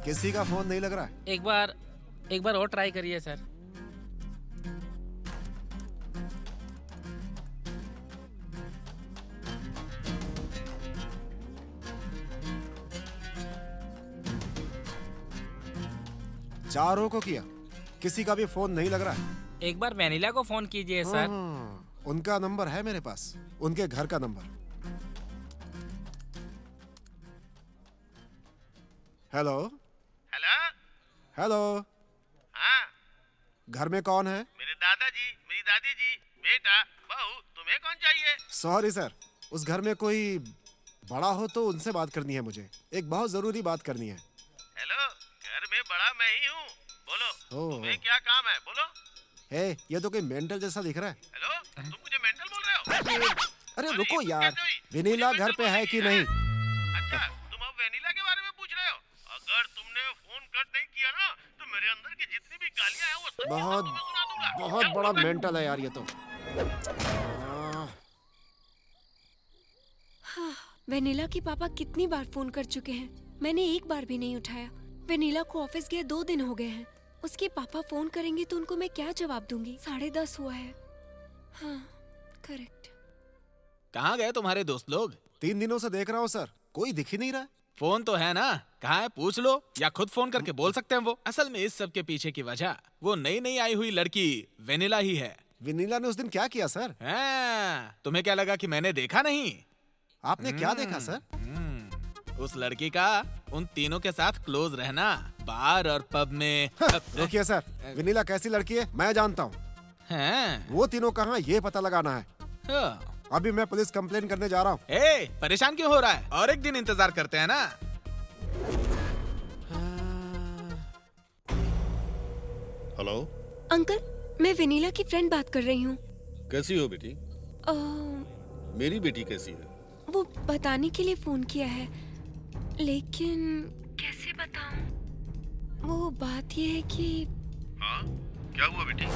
किसी का फोन नहीं लग रहा है। एक बार और ट्राई करिए सर। चारों को किया, किसी का भी फोन नहीं लग रहा है। एक बार वेनिला को फोन कीजिए सर। उनका नंबर है मेरे पास, उनके घर का नंबर। Hello hello hello. हाँ घर में कौन है? मेरे दादाजी, मेरी दादी जी, बेटा, बहू, तुम्हें कौन चाहिए? सॉरी सर, उस घर में कोई बड़ा हो तो उनसे बात करनी है मुझे, एक बहुत जरूरी बात करनी है। हेलो, घर में बड़ा मैं ही हूँ, बोलो तुम्हें क्या काम है, बोलो। ये तो कोई मेंटल जैसा दिख रहा है। हेलो, तुम मुझे मेंटल बोल रहे हो? अरे रुको यार, वेनिला घर पे है कि नहीं? अच्छा, तुम अब वेनिला के बारे में पूछ रहे हो? अगर तुमने फोन कट नहीं किया ना तो मेरे अंदर की जितनी भी गालियां हैं वो सब बहुत बड़ा मेंटल है यार ये तो। हाँ, वेनिला के पापा कितनी बार फोन कर चुके हैं, मैंने एक बार भी नहीं उठाया। वेनिला को ऑफिस गए 2 दिन हो गए हैं, उसके पापा फोन करेंगे तो उनको मैं क्या जवाब दूंगी? 10:30 हुआ है। हाँ, करेक्ट। कहाँ गए तुम्हारे दोस्त लोग? 3 दिनों से देख रहा हूँ सर, कोई दिख ही नहीं रहा। फोन तो है ना, कहाँ है पूछ लो, या खुद फोन करके बोल सकते हैं वो। असल में इस सब के पीछे की वजह वो नई आई हुई लड़की वेनिला ही है। वेनिला ने उस दिन क्या किया सर? तुम्हें क्या लगा कि मैंने देखा नहीं? आपने क्या देखा सर? उस लड़की का उन तीनों के साथ क्लोज रहना, बार और पब में। रुकिए सर, वेनिला कैसी लड़की है मैं जानता हूँ। वो तीनों कहाँ ये पता लगाना है। अभी मैं पुलिस कंप्लेन करने जा रहा हूँ। परेशान क्यों हो रहा है? और एक दिन इंतजार करते हैं ना। हेलो अंकल, मैं वेनिला की फ्रेंड बात कर रही हूँ। कैसी हो बेटी? मेरी बेटी कैसी है? वो बताने के लिए फोन किया है, लेकिन कैसे बताऊं? वो बात ये है कि हाँ, क्या हुआ बेटी?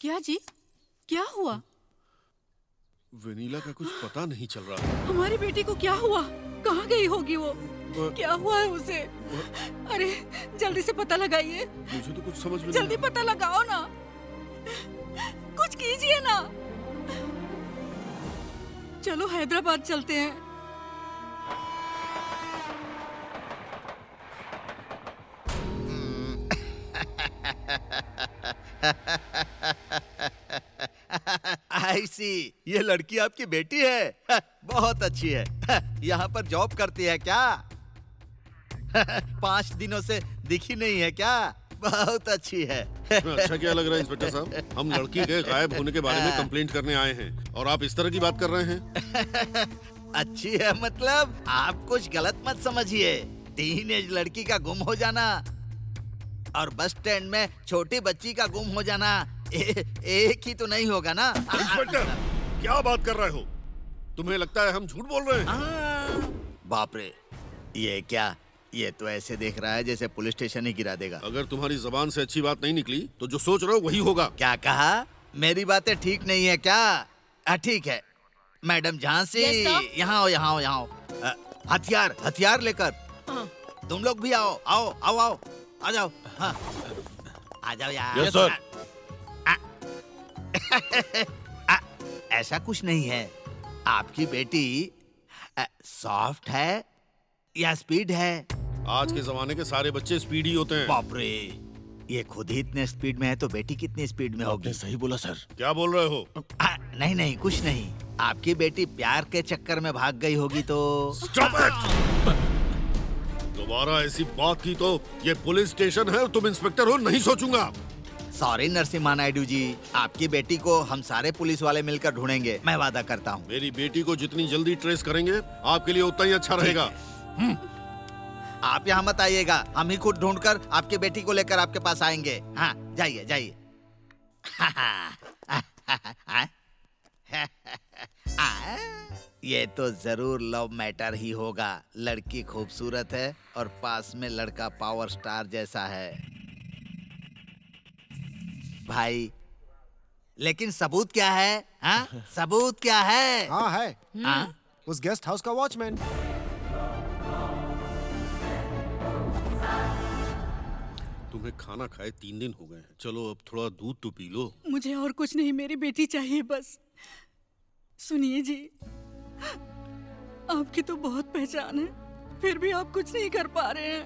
क्या जी, क्या हुआ? वेनिला का कुछ पता नहीं चल रहा। हमारी बेटी को क्या हुआ? कहाँ गई होगी वो? क्या हुआ है उसे? अरे जल्दी से पता लगाइए। मुझे तो कुछ समझ में जल्दी पता लगाओ ना, कुछ कीजिए ना। चलो हैदराबाद चलते हैं। आई सी, ये लड़की आपकी बेटी है। बहुत अच्छी है। यहाँ पर जॉब करती है क्या? 5 दिनों से दिखी नहीं है क्या? बहुत अच्छी है। अच्छा क्या लग रहा है इंस्पेक्टर साहब? हम लड़की के गायब होने के बारे में कंप्लेंट करने आए हैं और आप इस तरह की बात कर रहे हैं। अच्छी है मतलब आप कुछ गलत मत समझिए। टीनेज लड़की का गुम हो जाना और बस स्टैंड में छोटी बच्ची का गुम हो जाना एक ही तो नहीं होगा ना। इंस्पेक्टर क्या बात कर रहे हो? तुम्हें लगता है हम झूठ बोल रहे हैं? बाप रे, ये क्या? ये तो ऐसे देख रहा है जैसे पुलिस स्टेशन ही गिरा देगा। अगर तुम्हारी जबान से अच्छी बात नहीं निकली तो जो सोच रहे हो वही होगा। क्या कहा? मेरी बातें ठीक नहीं है क्या? ठीक है मैडम झांसी, यहाँ आओ यहाँ आओ यहाँ आओ। हथियार हथियार लेकर तुम लोग भी आओ आओ आओ आओ आ जाओ। हाँ आ जाओ यार। Yes sir. ऐसा कुछ नहीं है। आपकी बेटी सॉफ्ट है या स्पीड है? आज के जमाने के सारे बच्चे स्पीड ही होते हैं। बाप रे, ये खुद ही इतने स्पीड में है तो बेटी कितनी स्पीड में होगी? सही बोला सर। क्या बोल रहे हो? नहीं नहीं कुछ नहीं। आपकी बेटी प्यार के चक्कर में भाग गई होगी तो। Stop it! दोबारा ऐसी बात की तो ये पुलिस स्टेशन है और तुम इंस्पेक्टर हो, नहीं सोचूंगा। सॉरी नरसिम्हा नायडू जी, आपकी बेटी को हम सारे पुलिस वाले मिलकर ढूंढेंगे, मैं वादा करता हूँ। मेरी बेटी को जितनी जल्दी ट्रेस करेंगे आपके लिए उतना ही अच्छा रहेगा। आप यहाँ मत आइएगा, हम ही खुद ढूंढकर आपकी बेटी को लेकर आपके पास आएंगे। हाँ जाइए जाइए। ये तो जरूर लव मैटर ही होगा। लड़की खूबसूरत है और पास में लड़का पावर स्टार जैसा है। भाई लेकिन सबूत क्या है? हाँ सबूत क्या है? हाँ है। हाँ? उस गेस्ट हाउस का वॉचमैन। तुम्हें खाना खाए 3 दिन हो गए हैं। चलो अब थोड़ा दूध तो पी लो। मुझे और कुछ नहीं, मेरी बेटी चाहिए बस। सुनिए जी, आपकी तो बहुत पहचान है, फिर भी आप कुछ नहीं कर पा रहे हैं।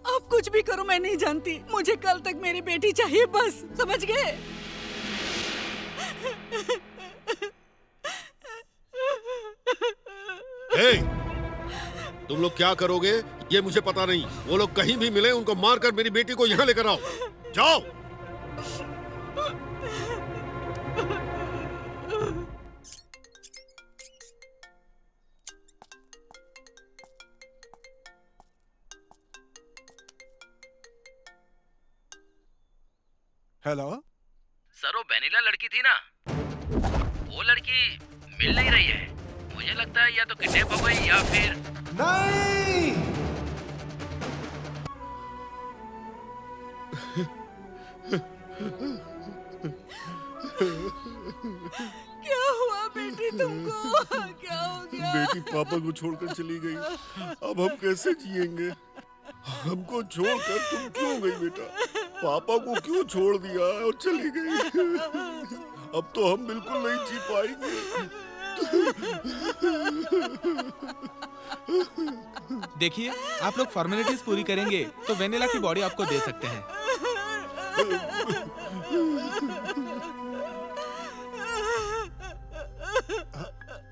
आप कुछ भी करो मैं नहीं जानती, मुझे कल तक मेरी बेटी चाहिए बस, समझ गए? hey, तुम लोग क्या करोगे ये मुझे पता नहीं। वो लोग कहीं भी मिले उनको मारकर मेरी बेटी को यहाँ लेकर आओ। जाओ। हेलो सर, वो वेनिला लड़की थी ना, वो लड़की मिल नहीं रही है। मुझे लगता है या तो किडनैप हो गई या फिर नहीं। क्या हुआ बेटी तुमको? क्या हो गया? बेटी पापा को छोड़कर चली गई, अब हम कैसे जिएंगे? हमको छोड़कर तुम क्यों गई बेटा? पापा को क्यों छोड़ दिया और चली गई? अब तो हम बिल्कुल नहीं जी पाएंगे। देखिए, आप लोग फॉर्मेलिटीज पूरी करेंगे तो वेनिला की बॉडी आपको दे सकते हैं।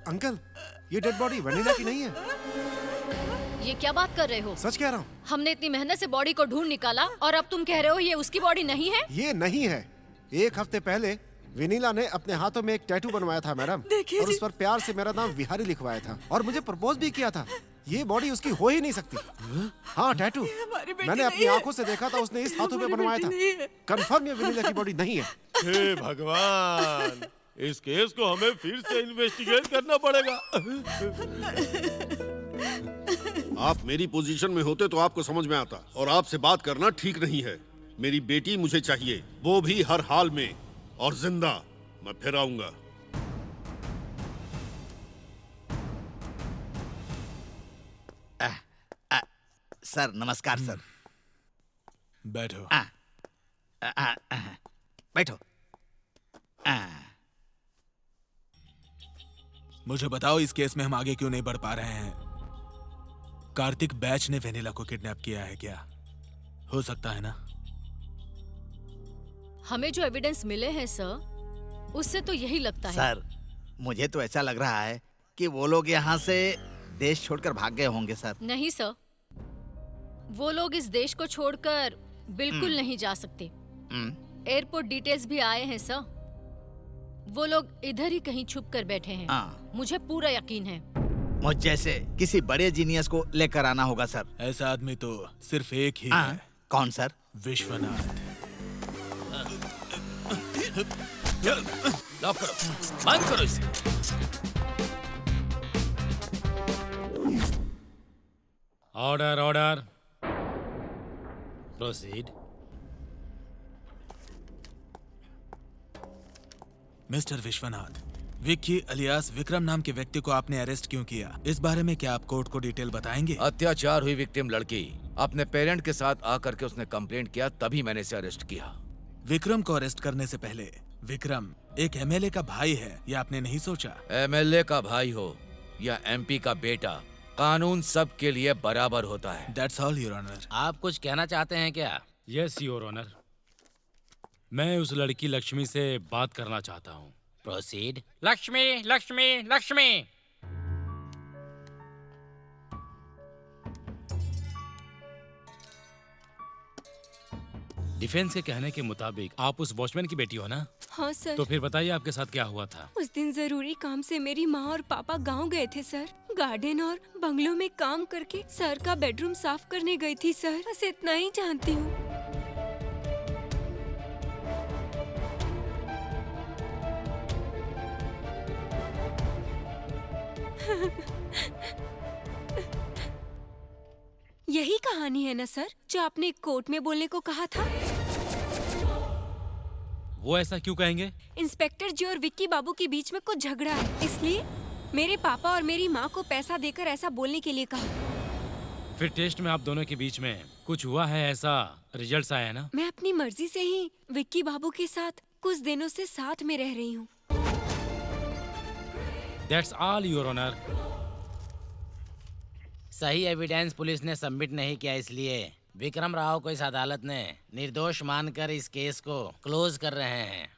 अंकल, ये डेड बॉडी वेनिला की नहीं है। ये क्या बात कर रहे हो? सच कह रहा हूँ। हमने इतनी मेहनत से बॉडी को ढूंढ निकाला और अब तुम कह रहे हो ये उसकी बॉडी नहीं है? ये नहीं है। 1 हफ्ते पहले वेनिला ने अपने हाथों में एक टैटू बनवाया था मैडम, और उस पर प्यार से मेरा नाम विहारी लिखवाया था और मुझे प्रपोज भी किया था। ये बॉडी उसकी हो ही नहीं सकती। हाँ टैटू मैंने अपनी आंखों से देखा था, उसने इस हाथों में बनवाया था। कंफर्म ये वेनिला की बॉडी नहीं है। हे भगवान, इस केस को हमें फिर से इन्वेस्टिगेट करना पड़ेगा। आप मेरी पोजीशन में होते तो आपको समझ में आता, और आपसे बात करना ठीक नहीं है। मेरी बेटी मुझे चाहिए, वो भी हर हाल में, और जिंदा। मैं फिर आऊंगा। सर नमस्कार सर। बैठो। बैठो। मुझे बताओ इस केस में हम आगे क्यों नहीं बढ़ पा रहे हैं? कार्तिक बैच ने वेनिला को किडनैप किया है क्या? हो सकता है ना? हमें जो एविडेंस मिले हैं सर, उससे तो यही लगता है। सर मुझे तो ऐसा लग रहा है कि वो लोग यहाँ से देश छोड़कर भाग गए होंगे सर। नहीं सर, वो लोग इस देश को छोड़कर बिल्कुल नहीं जा सकते। एयरपोर्ट डिटेल्स भी आए हैं सर। वो लोग इधर ही कहीं छुप कर बैठे हैं। मुझे पूरा यकीन है। मुझ जैसे किसी बड़े जीनियस को लेकर आना होगा सर। ऐसा आदमी तो सिर्फ एक ही है। कौन सर? विश्वनाथ। लॉक करो, बंद करो इसे। Order order, proceed. Mister Vishwanath, Vicky alias Vikram नाम के व्यक्ति को आपने अरेस्ट क्यों किया? इस बारे में क्या आप कोर्ट को डिटेल बताएंगे? अत्याचार हुई विक्टिम लड़की अपने पेरेंट के साथ आकर के उसने कंप्लेंट किया, तभी मैंने इसे अरेस्ट किया। विक्रम को अरेस्ट करने से पहले विक्रम एक एमएलए का भाई है, ये आपने नहीं सोचा? एमएलए का भाई हो या एमपी का बेटा, कानून सबके लिए बराबर होता है। That's all, Your Honor. आप कुछ कहना चाहते हैं क्या? यस योर ऑनर, मैं उस लड़की लक्ष्मी से बात करना चाहता हूँ। प्रोसीड। लक्ष्मी लक्ष्मी लक्ष्मी। डिफेंस के कहने के मुताबिक आप उस वॉचमैन की बेटी हो ना? हाँ सर। तो फिर बताइए आपके साथ क्या हुआ था? उस दिन जरूरी काम से मेरी माँ और पापा गांव गए थे सर। गार्डन और बंगलों में काम करके सर का बेडरूम साफ करने गई थी सर। बस इतना ही जानती हूँ। यही कहानी है ना सर जो आपने कोर्ट में बोलने को कहा था? वो ऐसा क्यों कहेंगे? इंस्पेक्टर जी और विक्की बाबू के बीच में कुछ झगड़ा है, इसलिए मेरे पापा और मेरी माँ को पैसा देकर ऐसा बोलने के लिए कहा। फिर टेस्ट में आप दोनों के बीच में कुछ हुआ है, ऐसा रिजल्ट्स आया है ना? मैं अपनी मर्जी से ही विक्की बाबू के साथ कुछ दिनों से साथ में रह रही हूँ। That's all, Your Honor. सही एविडेंस पुलिस ने सबमिट नहीं किया, इसलिए विक्रम राव को इस अदालत ने निर्दोष मानकर इस केस को क्लोज कर रहे हैं।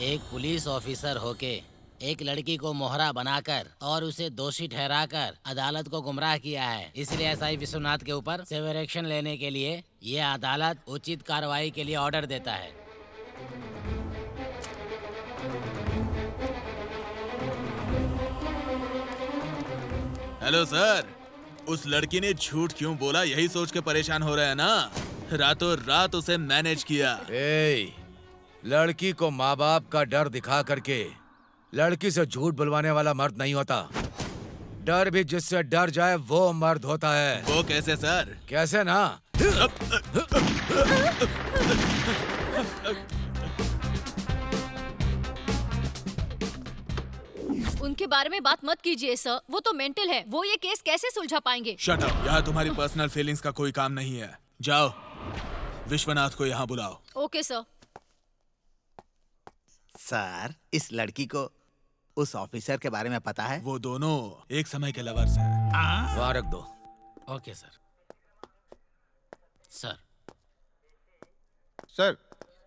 एक पुलिस ऑफिसर होके एक लड़की को मोहरा बनाकर और उसे दोषी ठहराकर अदालत को गुमराह किया है, इसलिए एसआई विश्वनाथ के ऊपर सेवर एक्शन लेने के लिए ये अदालत उचित कार्रवाई के लिए ऑर्डर देता है। हेलो सर, उस लड़की ने झूठ क्यों बोला यही सोच के परेशान हो रहे हैं ना? रातों रात उसे मैनेज किया। लड़की को माँ बाप का डर दिखा करके लड़की से झूठ बुलवाने वाला मर्द नहीं होता। डर भी जिससे डर जाए वो मर्द होता है। वो कैसे सर? कैसे ना? उनके बारे में बात मत कीजिए सर, वो तो मेंटल है। वो ये केस कैसे सुलझा पाएंगे? शट अप, यहाँ तुम्हारी पर्सनल फीलिंग्स का कोई काम नहीं है। जाओ, विश्वनाथ को यहाँ बुलाओ। Okay sir. सर, इस लड़की को उस ऑफिसर के बारे में पता है? वो दोनों एक समय के लवर्स हैं। वहाँ रख दो। Okay sir. Sir sir,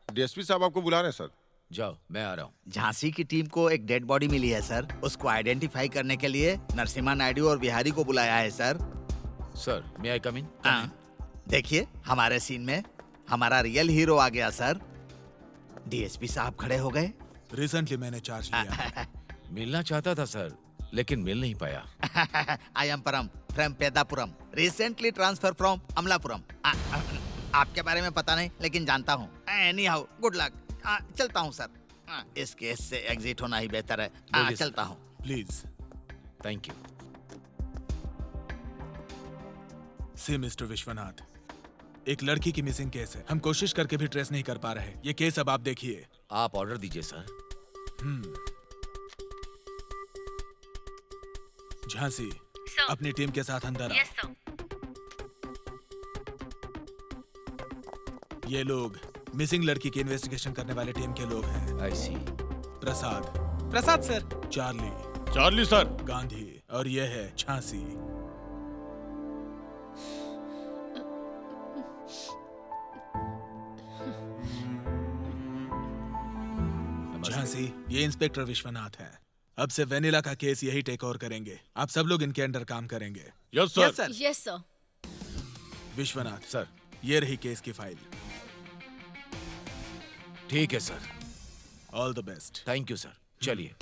DSP साहब आपको बुला रहे हैं सर। जाओ, मैं आ रहा हूँ। झांसी की टीम को एक डेड बॉडी मिली है सर। उसको आइडेंटिफाई करने के लिए नरसिम्हा नायडू और बिहारी को बुलाया है sir. Sir, may I come इन? देखिए, हमारे सीन में हमारा रियल हीरो आ गया सर। डीएसपी साहब खड़े हो गए। रिसेंटली मैंने चार्ज लिया। मिलना चाहता था सर, लेकिन मिल नहीं पाया। I am Param from Peddapuram, recently transfer from Amalapuram. आपके बारे में पता नहीं, लेकिन जानता हूँ। Anyhow, good luck. चलता हूँ सर। इस केस से एग्जिट होना ही बेहतर है। चलता हूँ। Please. Thank you. See mister Vishwanath, एक लड़की की मिसिंग केस है। हम कोशिश करके भी ट्रेस नहीं कर पा रहे। ये केस अब आप देखिए। आप ऑर्डर दीजिए सर। झांसी, अपनी टीम के साथ अंदर आओ। Yes sir. ये लोग मिसिंग लड़की की इन्वेस्टिगेशन करने वाले टीम के लोग हैं। I see. Prasad sir. Charlie sir. Gandhi, और ये है झांसी। झांसी, ये इंस्पेक्टर विश्वनाथ हैं। अब से वेनिला का केस यही टेक ओवर करेंगे। आप सब लोग इनके अंडर काम करेंगे। Yes Yes, sir. sir. Yes sir. Vishwanath sir, ये रही केस की फाइल। ठीक है sir. All the best. Thank you sir. चलिए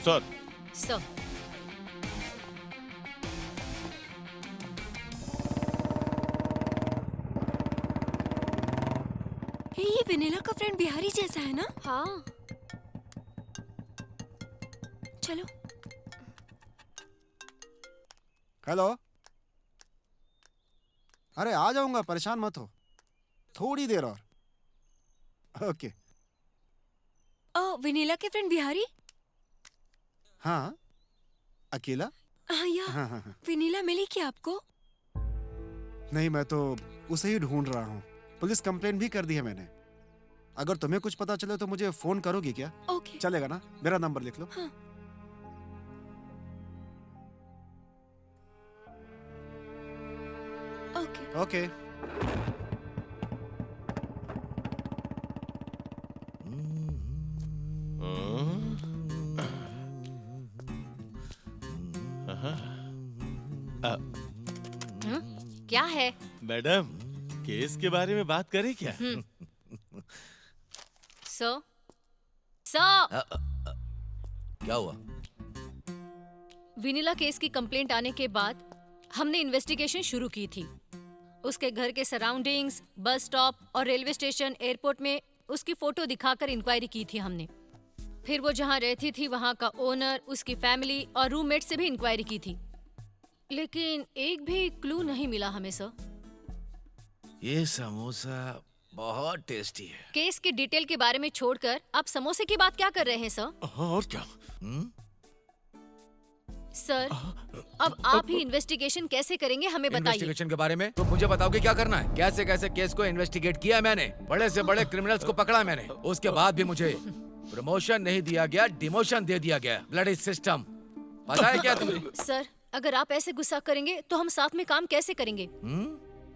सर। सर ये वेनिला का फ्रेंड बिहारी जैसा है ना? हाँ। चलो। हेलो। अरे आ जाऊंगा, परेशान मत हो, थोड़ी देर और। ओके। वेनिला के फ्रेंड बिहारी? हाँ, अकेला? हाँ या हाँ हाँ हाँ। वेनिला मिली क्या आपको? नहीं, मैं तो उसे ही ढूंढ रहा हूँ। पुलिस कंप्लेन भी कर दी है मैंने। अगर तुम्हें कुछ पता चले तो मुझे फोन करोगी क्या? ओके। चलेगा ना? मेरा नंबर लिख लो। हाँ। ओके। ओके। क्या है? मैडम, केस के बारे में बात करें क्या? सर सर क्या हुआ? विनीला केस की कंप्लेंट आने के बाद हमने इन्वेस्टिगेशन शुरू की थी। उसके घर के सराउंडिंग्स, बस स्टॉप और रेलवे स्टेशन, एयरपोर्ट में उसकी फोटो दिखाकर इंक्वायरी की थी हमने। फिर वो जहाँ रहती थी वहाँ का ओनर, उसकी फैमिली और रूममेट से भी इंक्वायरी की थी, लेकिन एक भी क्लू नहीं मिला हमें सर। ये समोसा बहुत टेस्टी है। केस की डिटेल के बारे में छोड़कर आप समोसे की बात क्या कर रहे हैं सर? हाँ, और क्या? सर, अब आप ही इन्वेस्टिगेशन कैसे करेंगे हमें बताइए। इन्वेस्टिगेशन के बारे में तो मुझे बताओगे क्या करना है? कैसे कैसे केस को इन्वेस्टिगेट किया मैंने, बड़े से बड़े क्रिमिनल्स को पकड़ा मैंने, उसके बाद भी मुझे प्रमोशन नहीं दिया गया, डिमोशन दे दिया गया। ब्लडी सिस्टम, पता है क्या तुम्हें? सर, अगर आप ऐसे गुस्सा करेंगे तो हम साथ में काम कैसे करेंगे?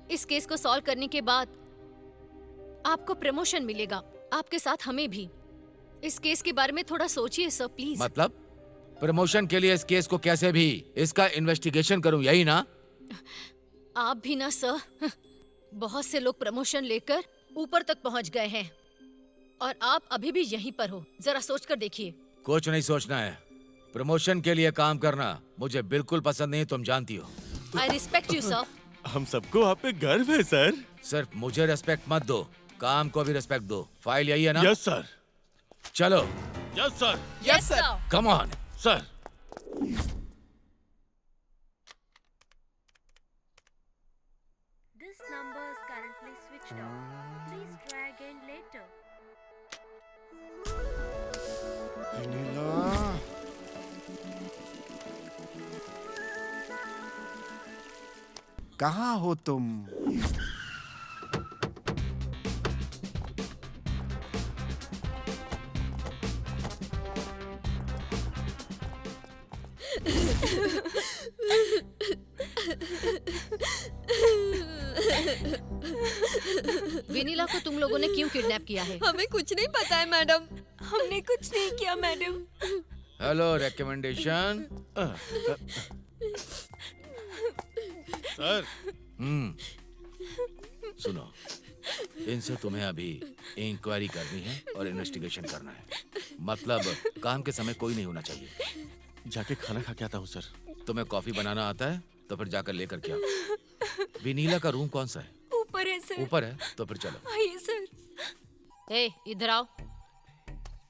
इस केस को सॉल्व करने के बाद आपको प्रमोशन मिलेगा, आपके साथ हमें भी। इस केस के बारे में थोड़ा सोचिए सर, प्लीज। मतलब प्रमोशन के लिए इस केस को कैसे भी इसका इन्वेस्टिगेशन करूं, यही ना? आप भी ना सर, बहुत से लोग प्रमोशन लेकर ऊपर तक पहुंच गए हैं और आप अभी भी यहीं पर हो। जरा सोचकर देखिए। कुछ नहीं सोचना है। प्रमोशन के लिए काम करना मुझे बिल्कुल पसंद नहीं, तुम जानती हो। I respect you sir. हम सबको आप पे गर्व है सर। सिर्फ मुझे रेस्पेक्ट मत दो, काम को भी रेस्पेक्ट दो। फाइल यही है ना? Yes sir. चलो। Yes sir. Yes sir. Come on sir. This number is currently switched off. Please try again later. Vanilla, कहाँ हो तुम? वेनिला को तुम लोगों ने क्यों किडनैप किया है? हमें कुछ नहीं पता है मैडम, हमने कुछ नहीं किया मैडम। Hello, recommendation. सर। सुनो, इनसे तुम्हें अभी इंक्वायरी करनी है और इन्वेस्टिगेशन करना है। मतलब काम के समय कोई नहीं होना चाहिए। जाके खाना खा के आता हूँ सर। तुम्हें कॉफी बनाना आता है तो फिर जाकर लेकर के आओ। विनीला का रूम कौन सा है? ऊपर है सर। ऊपर है तो फिर चलो। आइए सर। ए, इधर आओ।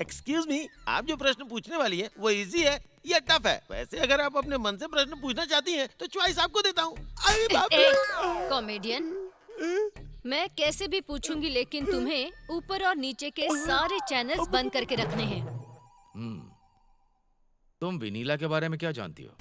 एक्सक्यूज मी, आप जो प्रश्न पूछने वाली है वो इजी है या टफ है? वैसे अगर आप अपने मन से प्रश्न पूछना चाहती हैं तो चॉइस आपको देता हूँ। अरे बाप रे! कॉमेडियन, मैं कैसे भी पूछूंगी, लेकिन तुम्हें ऊपर और नीचे के सारे चैनल्स बंद करके रखने हैं। तुम विनीला के बारे में क्या जानती हो?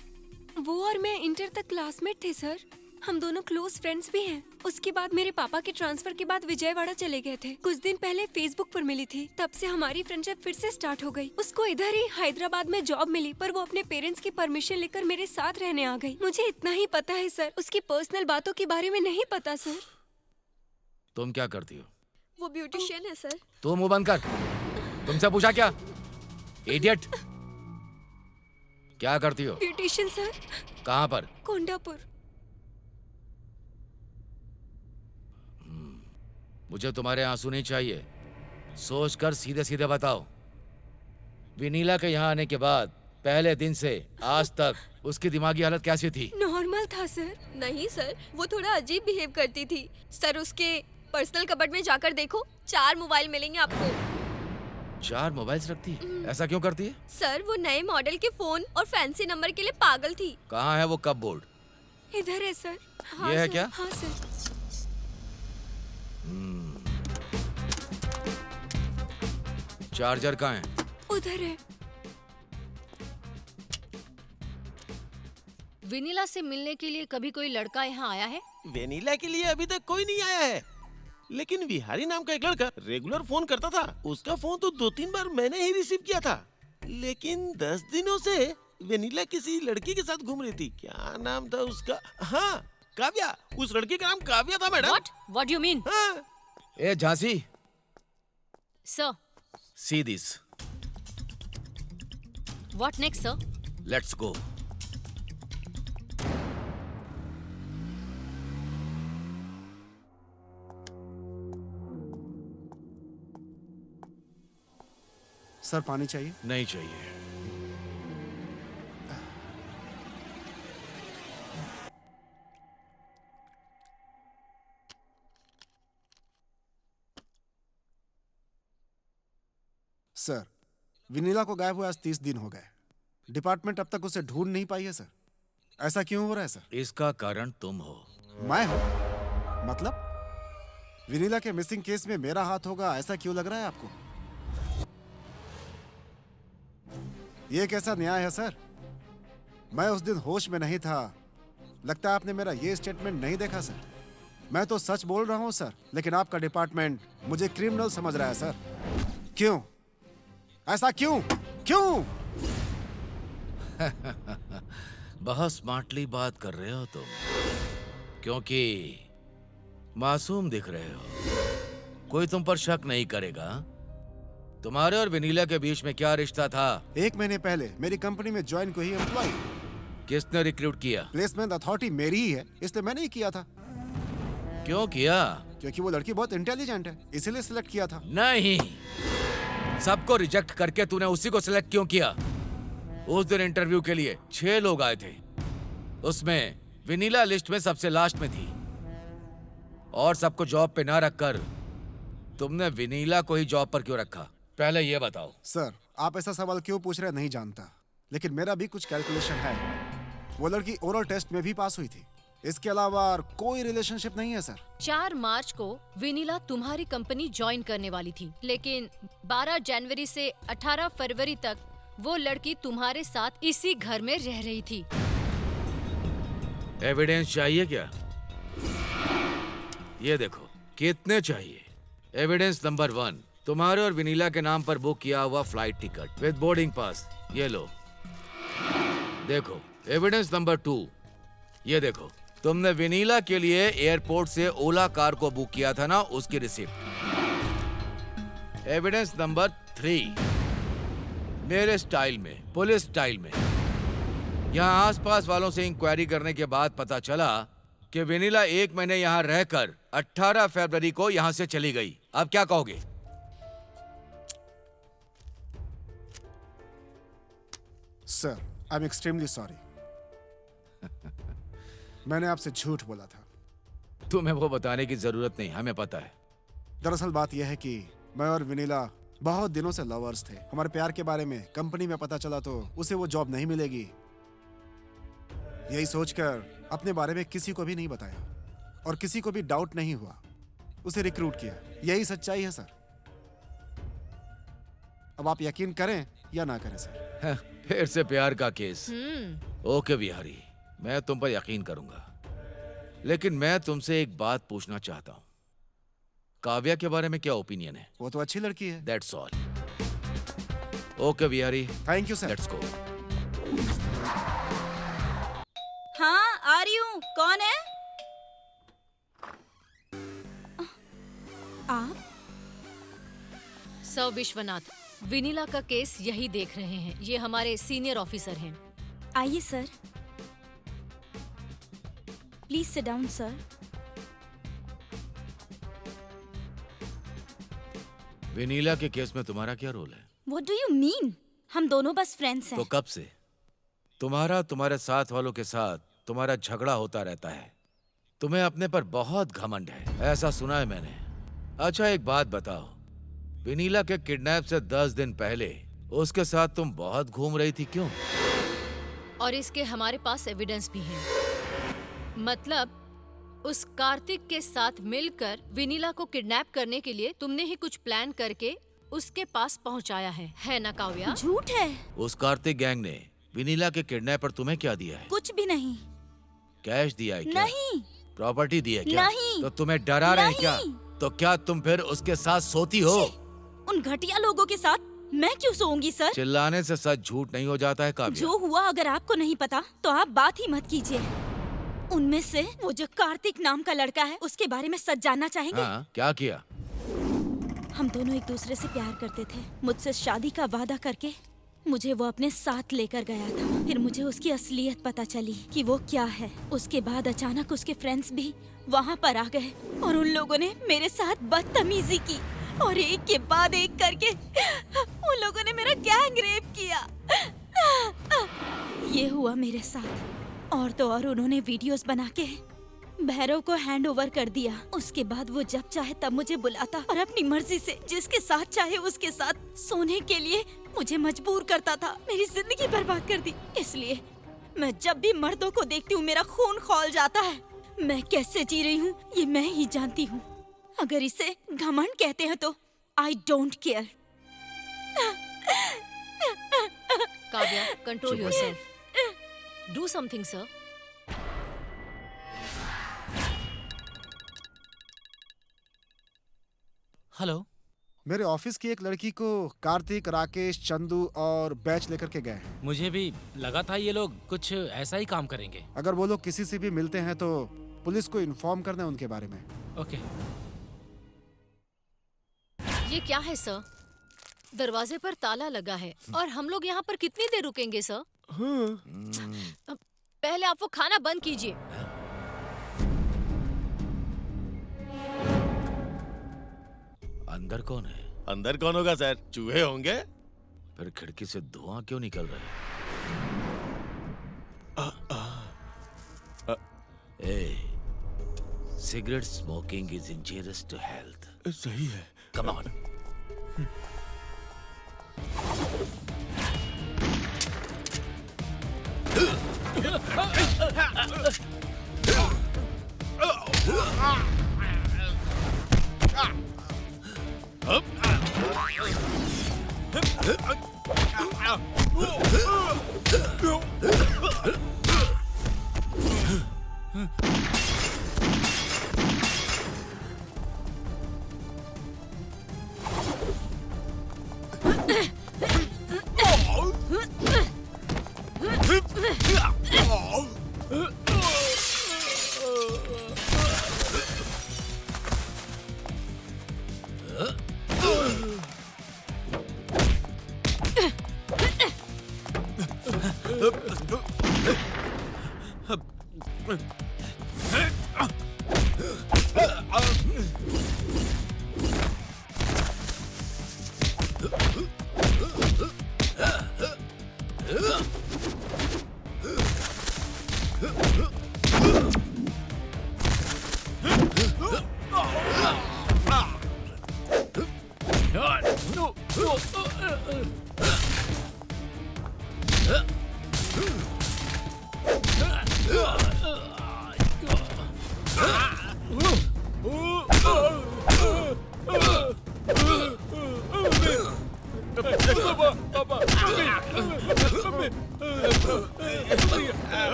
वो और मैं इंटर तक क्लासमेट थे सर। हम दोनों क्लोज फ्रेंड्स भी हैं। उसके बाद मेरे पापा के ट्रांसफर के बाद विजयवाड़ा चले गए थे। कुछ दिन पहले फेसबुक पर मिली थी, तब से हमारी फ्रेंडशिप फिर से स्टार्ट हो गई। उसको इधर ही हैदराबाद में जॉब मिली, पर वो अपने पेरेंट्स की परमिशन लेकर मेरे साथ रहने आ गई। मुझे इतना ही पता है सर, उसकी पर्सनल बातों के बारे में नहीं पता सर। तुम क्या करती हो? वो ब्यूटिशियन है सर। तू मुंह बंद कर। तुमसे पूछा क्या? इडियट। क्या करती हो? Beautician sir. कहाँ पर? कोंडापुर। मुझे तुम्हारे आंसू नहीं चाहिए, सोचकर सीधे सीधे बताओ। विनीला के यहाँ आने के बाद पहले दिन से आज तक उसकी दिमागी हालत कैसी थी? नॉर्मल था सर। नहीं सर, वो थोड़ा अजीब बिहेव करती थी। सर उसके पर्सनल कबर्ड में जाकर देखो, 4 मोबाइल मिलेंगे आपको। 4 मोबाइल्स रखती है? ऐसा क्यों करती है? सर वो नए मॉडल के फोन और फैंसी नंबर के लिए पागल थी। कहाँ है वो कपबोर्ड? इधर है सर। हाँ ये है सर, क्या? हाँ सर। चार्जर कहाँ है? उधर है। विनीला से मिलने के लिए कभी कोई लड़का यहाँ आया है? वेनिला के लिए अभी तक कोई नहीं आया है, लेकिन विहारी नाम का एक लड़का रेगुलर फोन करता था। उसका फोन तो 2-3 बार मैंने ही रिसीव किया था, लेकिन 10 दिनों से वेनिला किसी लड़की के साथ घूम रही थी। क्या नाम था उसका? हाँ, काव्या। उस लड़की का नाम काव्या था madam. What do you mean? हाँ। ए Jhansi, Sir, see this. what next, sir? Let's go. Sir पानी चाहिए? नहीं चाहिए। सर, विनीला को गायब हुए आज 30 दिन हो गए। डिपार्टमेंट अब तक उसे ढूंढ नहीं पाई है सर। ऐसा क्यों हो रहा है सर? इसका कारण तुम हो। मैं हूं? मतलब विनीला के मिसिंग केस में मेरा हाथ होगा, ऐसा क्यों लग रहा है आपको? ये कैसा न्याय है सर? मैं उस दिन होश में नहीं था। लगता है आपने मेरा ये स्टेटमेंट नहीं देखा सर। मैं तो सच बोल रहा हूं सर, लेकिन आपका डिपार्टमेंट मुझे क्रिमिनल समझ रहा है सर। क्यों? ऐसा क्यों? क्यों? बहुत स्मार्टली बात कर रहे हो तुम, क्योंकि मासूम दिख रहे हो। कोई तुम पर शक नहीं करेगा। तुम्हारे और विनीला के बीच में क्या रिश्ता था? 1 महीने पहले मेरी कंपनी में ज्वाइन को ही एम्प्लॉय। किसने रिक्रूट किया? प्लेसमेंट अथॉरिटी मेरी ही है, इसलिए मैंने ही किया था। क्यों किया? क्योंकि वो लड़की बहुत इंटेलिजेंट है, इसीलिए सिलेक्ट किया था। नहीं, सबको रिजेक्ट करके तूने उसी को सिलेक्ट क्यों किया? उस दिन इंटरव्यू के लिए 6 लोग आए थे, उसमें विनीला लिस्ट में सबसे लास्ट में थी। और सबको जॉब पे ना रखकर तुमने विनीला को ही जॉब पर क्यों रखा? पहले ये बताओ। सर, आप ऐसा सवाल क्यों पूछ रहे हैं नहीं जानता, लेकिन मेरा भी कुछ कैलकुलेशन है। वो लड़की ओरल टेस्ट में भी पास हुई थी। इसके अलावा कोई रिलेशनशिप नहीं है सर। 4 मार्च को विनीला तुम्हारी कंपनी ज्वाइन करने वाली थी, लेकिन 12 जनवरी से 18 फरवरी तक वो लड़की तुम्हारे साथ इसी घर में रह रही थी। एविडेंस चाहिए क्या? ये देखो, कितने चाहिए? एविडेंस नंबर 1, तुम्हारे और विनीला के नाम पर बुक किया हुआ flight ticket with boarding pass, ये लो। देखो, एविडेंस नंबर 2, ये देखो, तुमने विनीला के लिए एयरपोर्ट से ओला कार को बुक किया था ना, उसकी रिसिप्ट। एविडेंस नंबर 3, मेरे स्टाइल में, पुलिस स्टाइल में, यहाँ आसपास वालों से इंक्वायरी करने के बाद पता चला कि विनीला 1 महीने यहाँ रहकर 18 फरवरी को यहाँ से चली गई। अब क्या कहोगे? Sir, I am extremely sorry. मैंने आपसे झूठ बोला था। तुम्हें वो बताने की जरूरत नहीं, हमें पता है। दरअसल बात यह है कि मैं और विनीला बहुत दिनों से लवर्स थे। हमारे प्यार के बारे में कंपनी में पता चला तो उसे वो जॉब नहीं मिलेगी। यही सोचकर अपने बारे में किसी को भी नहीं बताया और किसी को भी डाउट नहीं हुआ, उसे रिक्रूट किया। यही सच्चाई है सर। अब आप यकीन करें या ना करें सर। फिर से प्यार का केस। ओके बिहारी, मैं तुम पर यकीन करूंगा, लेकिन मैं तुमसे एक बात पूछना चाहता हूं। काव्या के बारे में क्या ओपिनियन है? वो तो अच्छी लड़की है। That's all. Okay Bihari, thank you sir. Let's go. हाँ, आ रही हूँ। कौन है? आप? सर विश्वनाथ, विनीला का केस यही देख रहे हैं। ये हमारे सीनियर ऑफिसर हैं। आइए sir, please sit down sir. Vanilla के केस में तुम्हारा क्या रोल है? What do you mean? हम दोनों बस फ्रेंड्स हैं। तो कब से तुम्हारे साथ वालों के साथ तुम्हारा झगड़ा होता रहता है। तुम्हें अपने पर बहुत घमंड है, ऐसा सुना है मैंने। अच्छा एक बात बताओ, वेनिला के किडनैप से 10 दिन पहले उसके साथ तुम बहुत घूम रही थी, क्यों? और इसके हमारे पास एविडेंस भी है। मतलब उस कार्तिक के साथ मिलकर वेनिला को किडनैप करने के लिए तुमने ही कुछ प्लान करके उसके पास पहुंचाया है ना काव्या? झूठ है। उस कार्तिक गैंग ने वेनिला के किडनैप पर तुम्हें क्या दिया है? कुछ भी नहीं। कैश दिया है क्या? नहीं। प्रॉपर्टी दी है क्या? नहीं। तो तुम्हें डरा रहे हैं क्या? तो क्या तुम फिर उसके साथ सोती हो? उन घटिया लोगों के साथ मैं क्यों सोऊंगी सर? चिल्लाने से सच झूठ नहीं हो जाता है काव्या। जो हुआ अगर आपको नहीं पता तो आप बात ही मत कीजिए। उनमें से वो जो कार्तिक नाम का लड़का है उसके बारे में सच जानना चाहेंगे? हाँ, क्या किया? हम दोनों एक दूसरे से प्यार करते थे। मुझसे शादी का वादा करके मुझे वो अपने साथ लेकर गया था। फिर मुझे उसकी असलियत पता चली कि वो क्या है। उसके बाद अचानक उसके फ्रेंड्स भी वहाँ पर आ गए और उन लोगों ने मेरे साथ बदतमीजी की और एक के बाद एक करके उन लोगों ने मेरा गैंग रेप किया। ये हुआ मेरे साथ। और तो और उन्होंने वीडियोस बना के भैरव को हैंड ओवर कर दिया। उसके बाद वो जब चाहे तब मुझे बुलाता और अपनी मर्जी से जिसके साथ चाहे उसके साथ सोने के लिए मुझे मजबूर करता था। मेरी जिंदगी बर्बाद कर दी। इसलिए मैं जब भी मर्दों को देखती हूँ मेरा खून खौल जाता है। मैं कैसे जी रही हूँ ये मैं ही जानती हूँ। अगर इसे घमंड कहते हैं तो I don't care. Kavya, control yourself. Do something sir. Hello, मेरे ऑफिस की एक लड़की को कार्तिक, राकेश, चंदू और बैच लेकर के गए हैं। मुझे भी लगा था ये लोग कुछ ऐसा ही काम करेंगे। अगर वो लोग किसी से भी मिलते हैं तो पुलिस को इन्फॉर्म करना उनके बारे में। ओके। ये क्या है सर? दरवाजे पर ताला लगा है और हम लोग यहाँ पर कितनी देर रुकेंगे सर? पहले आप वो खाना बंद कीजिए। अंदर कौन है? अंदर कौन होगा सर? चूहे होंगे। फिर खिड़की से धुआं क्यों निकल रहा है? Cigarette smoking is injurious to health. सही है। Come on.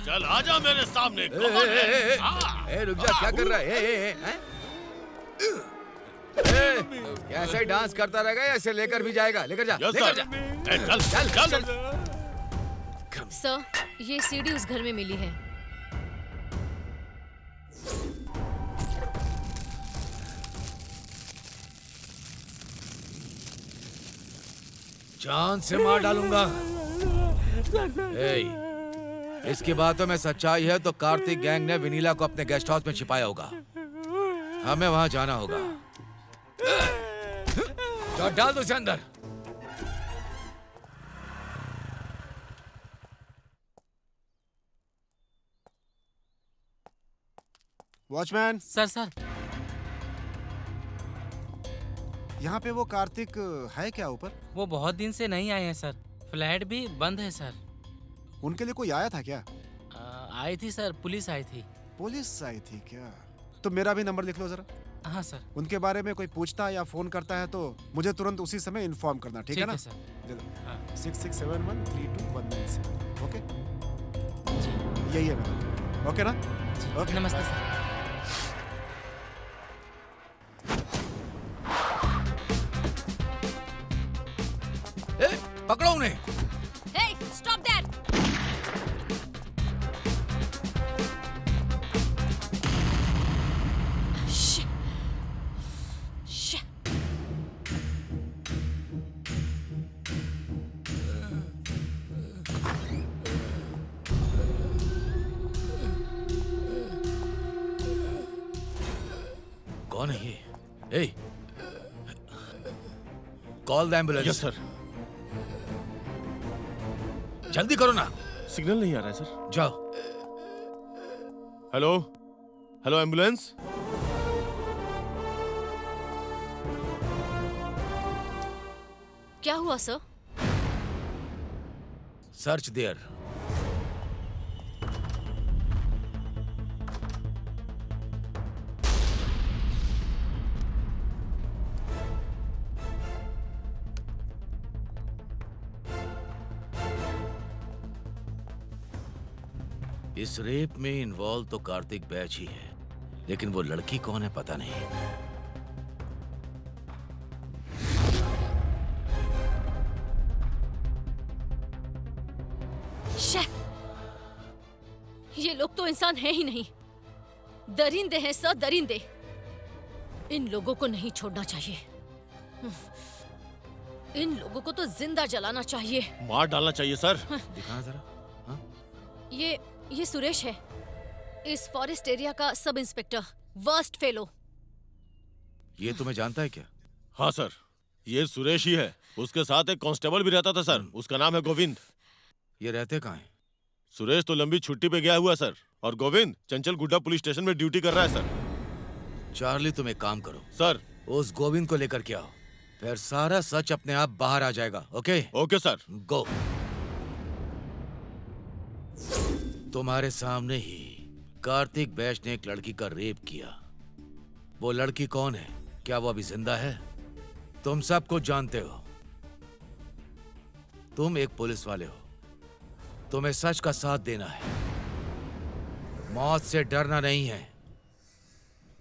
चल आजा मेरे सामने। रुक जा, क्या कर रहा है? ऐसे ही डांस करता रहेगा या ऐसे लेकर भी जाएगा? लेकर जा, लेकर जा। चल चल चल। सर, ये सीडी उस घर में मिली है। जान से मार डालूंगा। इसकी बातों में सच्चाई है तो कार्तिक गैंग ने विनीला को अपने गेस्ट हाउस में छिपाया होगा। हमें वहां जाना होगा। तो डाल दो उसे अंदर। वॉचमैन। सर यहाँ पे वो कार्तिक है क्या ऊपर? वो बहुत दिन से नहीं आए हैं सर। फ्लैट भी बंद है सर। उनके लिए कोई आया था क्या? आई थी सर, पुलिस आई थी। पुलिस आई थी क्या? तो मेरा भी नंबर लिख लो जरा। हाँ सर। उनके बारे में कोई पूछता या फोन करता है तो मुझे तुरंत उसी समय इन्फॉर्म करना, ठीक है ना? सर। 66713217। ओके, यही है मेरा। ओके ना? ओके, नमस्ते सर। पकड़ो उन्हें। Hey, stop that! कौन है ये? Hey, call the ambulance. Yes sir. जल्दी करो ना। सिग्नल नहीं आ रहा है सर। जाओ। Hello hello ambulance. क्या हुआ सर? Search there. इस रेप में इन्वॉल्व तो कार्तिक बैच ही है, लेकिन वो लड़की कौन है पता नहीं। ये लोग तो इंसान है ही नहीं, दरिंदे हैं सर, दरिंदे। इन लोगों को नहीं छोड़ना चाहिए। इन लोगों को तो जिंदा जलाना चाहिए। मार डालना चाहिए सर। दिखा जरा। ये सुरेश है, इस फॉरेस्ट एरिया का सब इंस्पेक्टर, वर्स्ट फेलो। ये तुम्हें जानता है क्या? हाँ सर, ये सुरेश ही है। उसके साथ एक कांस्टेबल भी रहता था सर, उसका नाम है गोविंद। ये रहते कहाँ हैं? सुरेश तो लंबी छुट्टी पे गया हुआ सर, और गोविंद चंचल गुड्डा पुलिस स्टेशन में ड्यूटी कर रहा है सर। चार्ली, तुम एक काम करो सर, उस गोविंद को लेकर के आओ, फिर सारा सच अपने आप बाहर आ जाएगा। ओके? Okay sir. गो। तुम्हारे सामने ही कार्तिक बैच ने एक लड़की का रेप किया। वो लड़की कौन है? क्या वो अभी जिंदा है? तुम सब कुछ जानते हो। तुम एक पुलिस वाले हो, तुम्हें सच का साथ देना है, मौत से डरना नहीं है।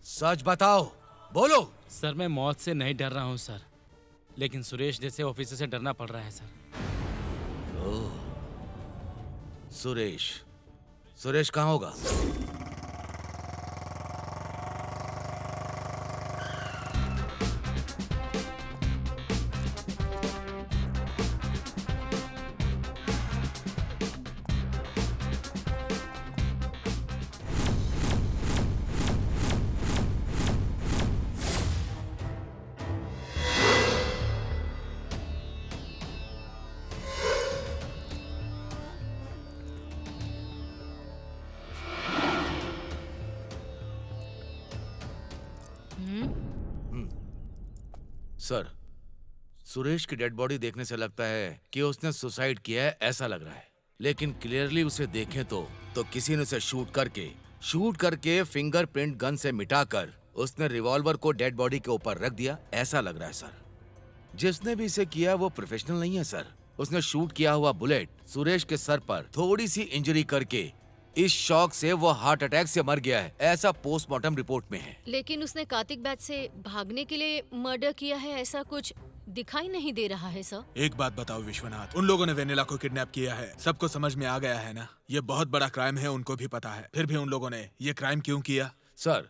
सच बताओ, बोलो। सर, मैं मौत से नहीं डर रहा हूँ सर, लेकिन सुरेश जैसे ऑफिसर से डरना पड़ रहा है सर। ओह, सुरेश कहाँ होगा? सर, सुरेश की डेड बॉडी देखने से लगता है कि उसने सुसाइड किया है, ऐसा लग रहा है। लेकिन क्लियरली उसे देखें तो किसी ने उसे शूट करके फिंगरप्रिंट गन से मिटाकर उसने रिवॉल्वर को डेड बॉडी के ऊपर रख दिया, ऐसा लग रहा है सर। जिसने भी इसे किया वो प्रोफेशनल नहीं है सर। उसने शूट किया हुआ बुलेट सुरेश के सर पर थोड़ी सी इंजरी करके इस शॉक से वो हार्ट अटैक से मर गया है, ऐसा पोस्टमार्टम रिपोर्ट में है। लेकिन उसने कार्तिक बैच से भागने के लिए मर्डर किया है, ऐसा कुछ दिखाई नहीं दे रहा है सर। एक बात बताओ विश्वनाथ, उन लोगों ने वेनिला को किडनैप किया है, सबको समझ में आ गया है ना? ये बहुत बड़ा क्राइम है, उनको भी पता है, फिर भी उन लोगों ने ये क्राइम क्यों किया? सर,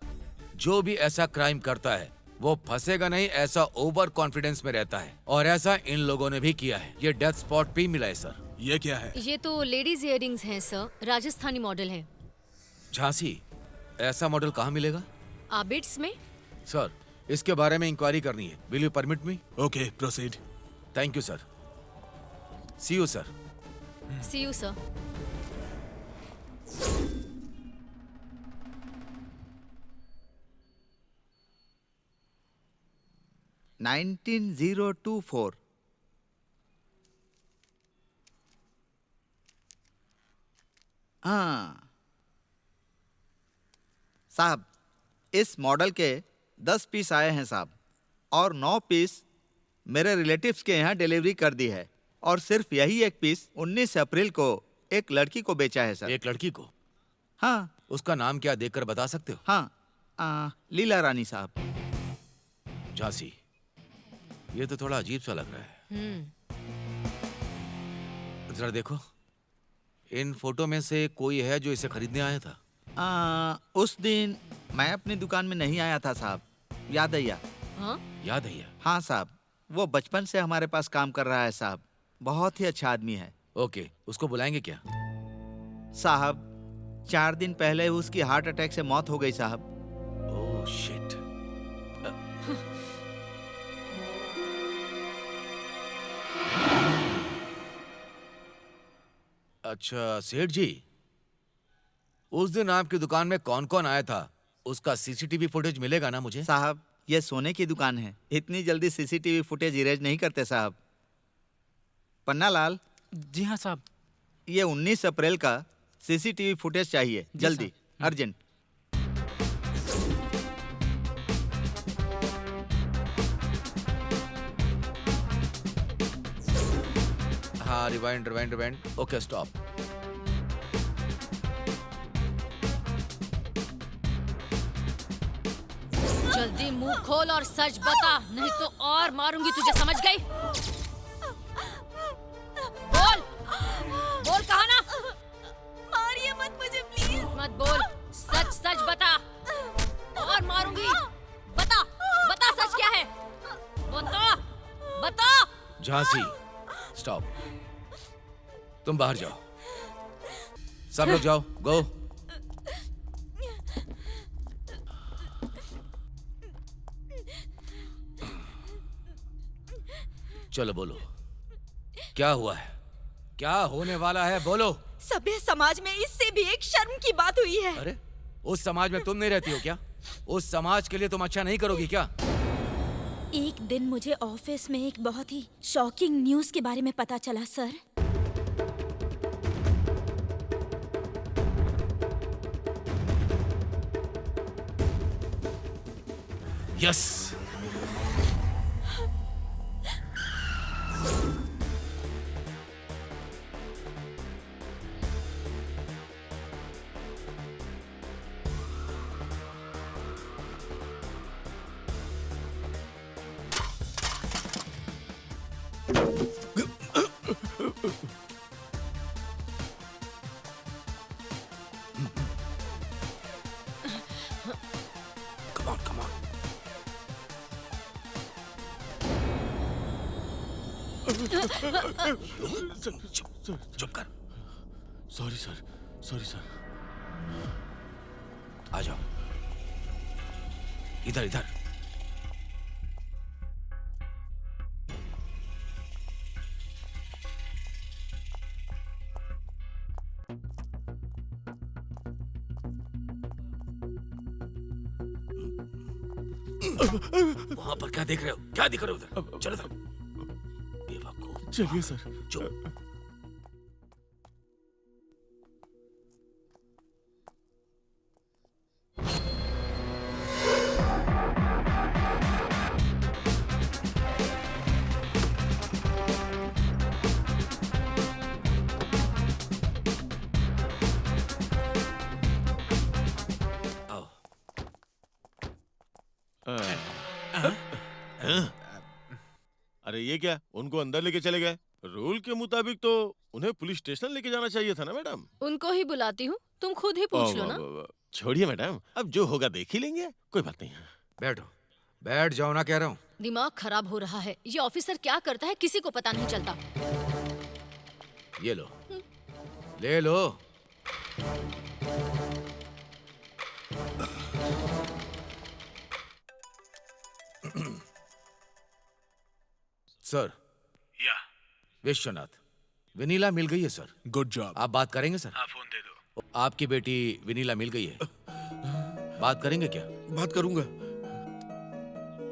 जो भी ऐसा क्राइम करता है वो फंसेगा नहीं, ऐसा ओवर कॉन्फिडेंस में रहता है, और ऐसा इन लोगों ने भी किया है। ये डेथ स्पॉट भी मिला है सर। ये क्या है? ये तो लेडीज इयररिंग्स हैं सर, राजस्थानी मॉडल है। झांसी, ऐसा मॉडल कहाँ मिलेगा? आबिड्स में। सर, इसके बारे में इंक्वायरी करनी है। Will you permit me? Okay, proceed. Thank you sir. See you sir. See you sir. $19,024। हाँ साहब, इस मॉडल के 10 पीस आए हैं साहब, और 9 पीस मेरे रिलेटिव्स के यहाँ डिलीवरी कर दी है, और सिर्फ यही एक पीस 19 अप्रैल को एक लड़की को बेचा है सर। एक लड़की को? हाँ। उसका नाम क्या देखकर बता सकते हो? हाँ, लीला रानी साहब। झांसी, ये तो थोड़ा अजीब सा लग रहा है। जरा देखो, इन फोटो में से कोई है जो इसे खरीदने आया था? उस दिन मैं अपनी दुकान में नहीं आया था साहब, यादैया। हाँ? यादैया? हाँ साहब, वो बचपन से हमारे पास काम कर रहा है साहब, बहुत ही अच्छा आदमी है। ओके, उसको बुलाएंगे क्या? साहब, 4 दिन पहले उसकी हार्ट अटैक से मौत हो गई साहब। Oh shit. अच्छा सेठ जी, उस दिन आपकी दुकान में कौन कौन आया था, उसका सीसीटीवी फुटेज मिलेगा ना मुझे? साहब, ये सोने की दुकान है, इतनी जल्दी सीसीटीवी फुटेज इरेज नहीं करते साहब। पन्नालाल। जी हाँ साहब। ये 19 अप्रैल का सीसीटीवी फुटेज चाहिए, जल्दी, अर्जेंट। हाँ, रिवाइंड। Okay, stop. जल्दी मुंह खोल और सच बता, नहीं तो और मारूंगी तुझे, समझ गई? बोल कहा ना? मारिए मत मुझे प्लीज। मत बोल, सच बता और मारूंगी। बता सच क्या है? बता। झांसी, स्टॉप। तुम बाहर जाओ, सब लोग जाओ, गो। चलो बोलो, क्या हुआ है, क्या होने वाला है, बोलो। सभ्य समाज में इससे भी एक शर्म की बात हुई है। अरे, उस समाज में तुम नहीं रहती हो क्या? उस समाज के लिए तुम अच्छा नहीं करोगी क्या? एक दिन मुझे ऑफिस में एक बहुत ही शॉकिंग न्यूज़ के बारे में पता चला सर। यस। Come on. चुप कर। Sorry sir. आ जाओ, इधर। वहां पर क्या देख रहे हो? उधर चलो इधर। बेवकूफ। चलिए सर। चुप। अरे ये क्या, उनको अंदर लेके चले गए? रूल के मुताबिक तो उन्हें पुलिस स्टेशन लेके जाना चाहिए था ना मैडम। उनको ही बुलाती हूँ, तुम खुद ही पूछ लो ना। छोड़िए मैडम, अब जो होगा देख ही लेंगे, कोई बात नहीं। बैठ जाओ ना, कह रहा हूँ। दिमाग खराब हो रहा है, ये ऑफिसर क्या करता है किसी को पता नहीं चलता। ये लो, ले लो। सर, या विश्वनाथ, विनीला मिल गई है सर। Good job. आप बात करेंगे सर? हाँ, फोन दे दो। आपकी बेटी विनीला मिल गई है, बात करेंगे क्या? बात करूंगा।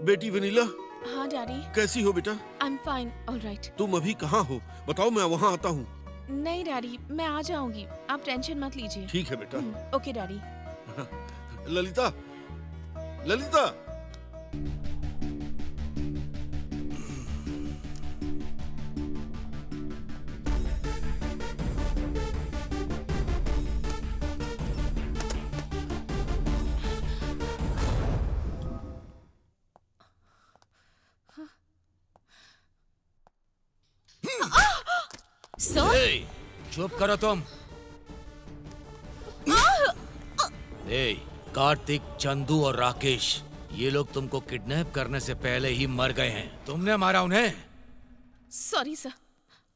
बेटी विनीला, हाँ डैडी। कैसी हो बेटा? I am fine, alright. तुम अभी कहाँ हो? बताओ, मैं वहाँ आता हूँ। नहीं डैडी, मैं आ जाऊंगी, आप टेंशन मत लीजिए। ठीक है बेटा। Okay daddy. ललिता, ललिता। ए, चुप करो तुम। ए, कार्तिक, चंदू और राकेश, ये लोग तुमको किडनैप करने से पहले ही मर गए हैं। तुमने मारा उन्हें। सॉरी सर,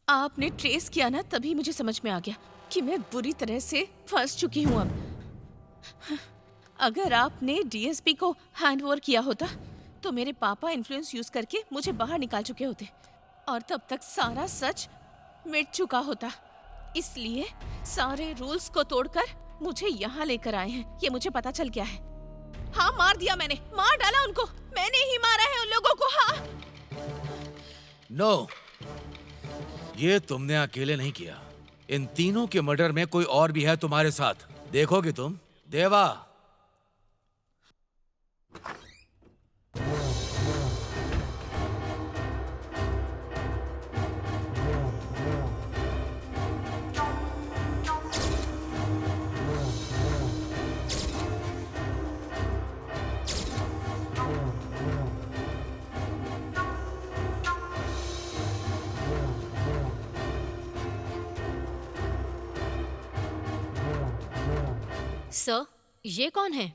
आपने ट्रेस किया ना, तभी मुझे समझ में आ गया कि मैं बुरी तरह से फंस चुकी हूँ अब। अगर आपने डीएसपी को हैंडओवर किया होता तो मेरे पापा इन्फ्लुएंस यूज करके मुझे बाहर निकाल चुके होते और तब तक सारा सच मिट चुका होता। इसलिए सारे रूल्स को तोड़कर मुझे यहाँ लेकर आए हैं, ये मुझे पता चल गया है। हाँ, मार दिया मैंने, मार डाला उनको, मैंने ही मारा है उन लोगों को। हाँ। नो, ये तुमने अकेले नहीं किया। इन तीनों के मर्डर में कोई और भी है तुम्हारे साथ। देखोगे तुम। देवा, सर, ये कौन है?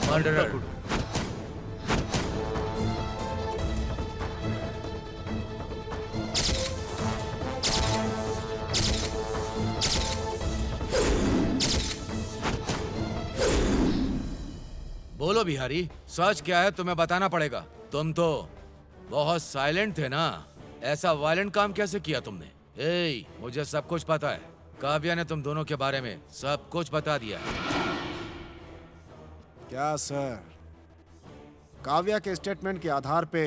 मर्डरर। बोलो बिहारी, सच क्या है तुम्हें बताना पड़ेगा। तुम तो बहुत साइलेंट थे ना, ऐसा वायलेंट काम कैसे किया तुमने? ए, मुझे सब कुछ पता है। काव्या ने तुम दोनों के बारे में सब कुछ बता दिया है। क्या सर, काव्या के स्टेटमेंट के आधार पे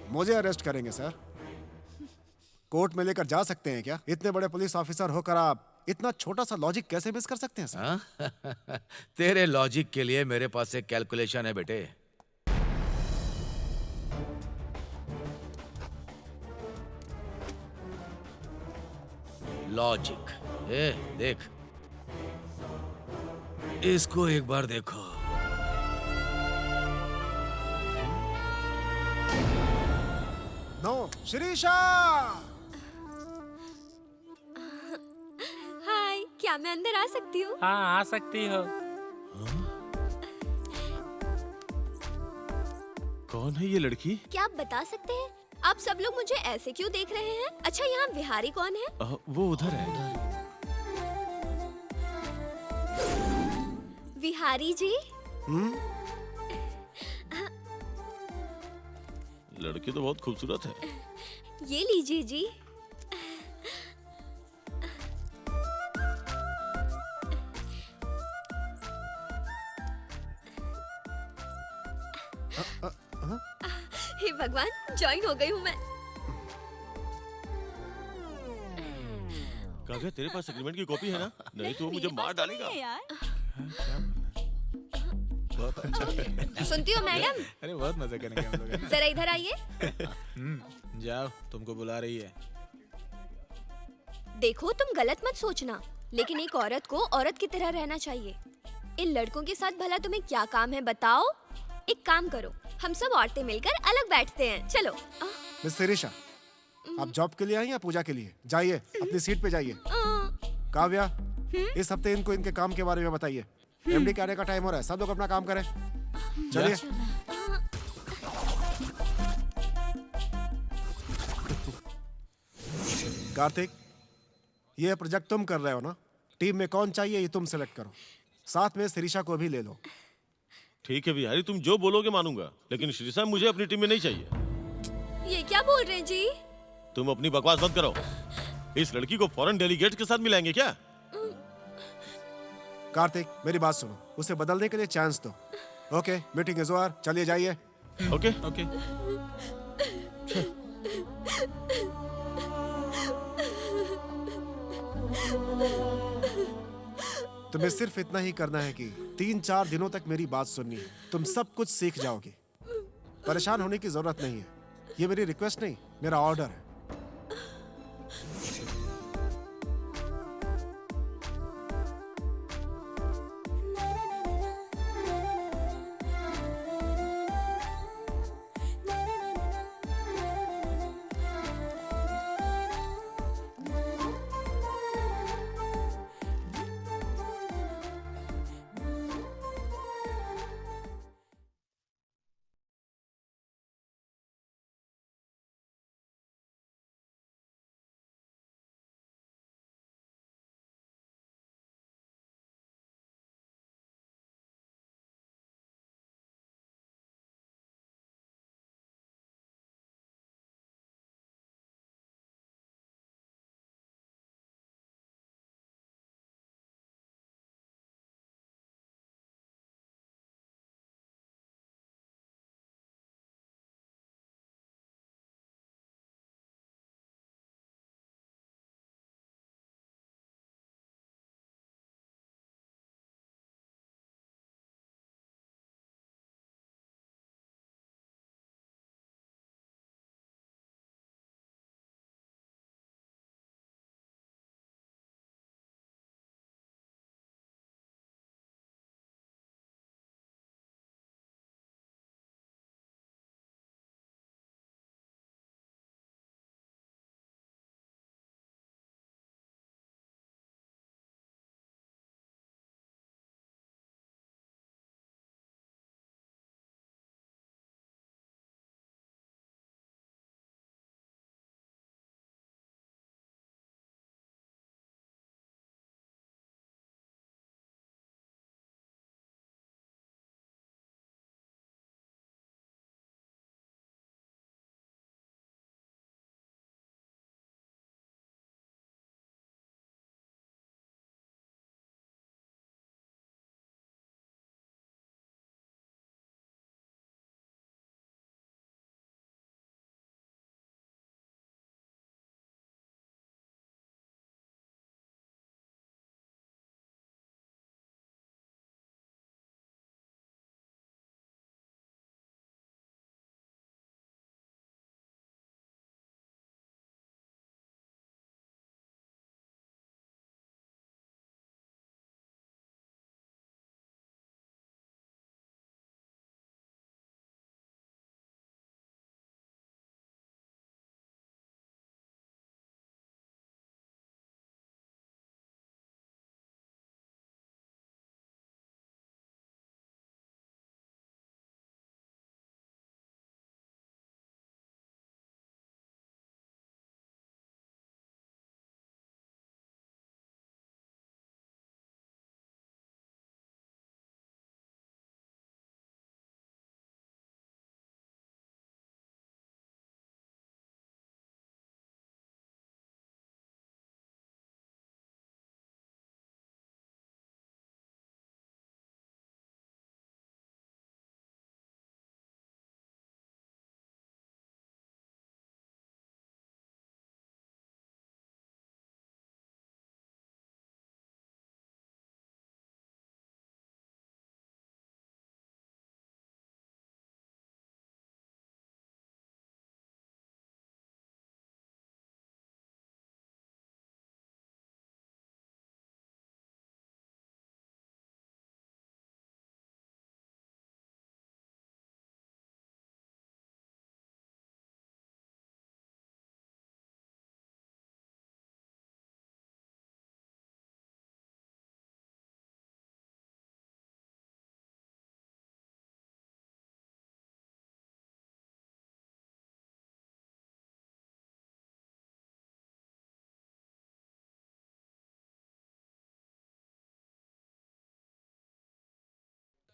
मुझे अरेस्ट करेंगे सर? कोर्ट में लेकर जा सकते हैं क्या? इतने बड़े पुलिस ऑफिसर होकर आप इतना छोटा सा लॉजिक कैसे मिस कर सकते हैं सर? तेरे लॉजिक के लिए मेरे पास एक कैलकुलेशन है बेटे। लॉजिक, देख, इसको एक बार देखो। नो, शिरीषा! हाय, क्या मैं अंदर आ सकती हूँ? हाँ, आ सकती हो। कौन है ये लड़की? क्या आप बता सकते हैं? आप सब लोग मुझे ऐसे क्यों देख रहे हैं? अच्छा, यहाँ बिहारी कौन है? वो उधर है। बिहारी जी? लड़की तो बहुत खूबसूरत है। ये लीजिए जी। हे भगवान, ज्वाइन हो गई हूँ मैं। काव्या, तेरे पास एग्रीमेंट की कॉपी है ना? नहीं तो वो मुझे मार डालेगा। बहुत अच्छा। सुनती हो मैडम? अरे बहुत मजे करेंगे हम लोग। जरा इधर आइए। जाओ, तुमको बुला रही है। देखो, तुम गलत मत सोचना, लेकिन एक औरत को औरत की तरह रहना चाहिए। इन लड़कों के साथ भला तुम्हें क्या काम है बताओ? एक काम करो, हम सब औरतें मिलकर अलग बैठते हैं। चलो। मिस शिरीषा, आप जॉब के लिए आई या पूजा के लिए? जाइए, अपनी सीट पे जाइए। काव्या, इस हफ्ते इनको इनके काम के बारे में बताइए। एमडी के आने का टाइम हो रहा है, सब लोग अपना काम करें। चलिए। कार्तिक, ये प्रोजेक्ट तुम कर रहे हो ना? टीम में कौन चाहिए ये तुम सेलेक्ट करो। साथ में शिरीषा को भी ले लो। ठीक है बिहारी, तुम जो बोलोगे मानूंगा, लेकिन श्रीषा मुझे अपनी टीम में नहीं चाहिए। ये क्या बोल रहे हैं जी? तुम अपनी बकवास बंद करो। इस लड़की को फॉरेन डेलीगेट के साथ मिलाएंगे क्या? कार्तिक, मेरी बात सुनो, उसे बदलने के लिए चांस दो। ओके, मीटिंग इज ओवर, चलिए जाइए। Okay okay. तुम्हें सिर्फ इतना ही करना है कि 3-4 दिनों तक मेरी बात सुननी है। तुम सब कुछ सीख जाओगे। परेशान होने की जरूरत नहीं है। ये मेरी रिक्वेस्ट नहीं, मेरा ऑर्डर है।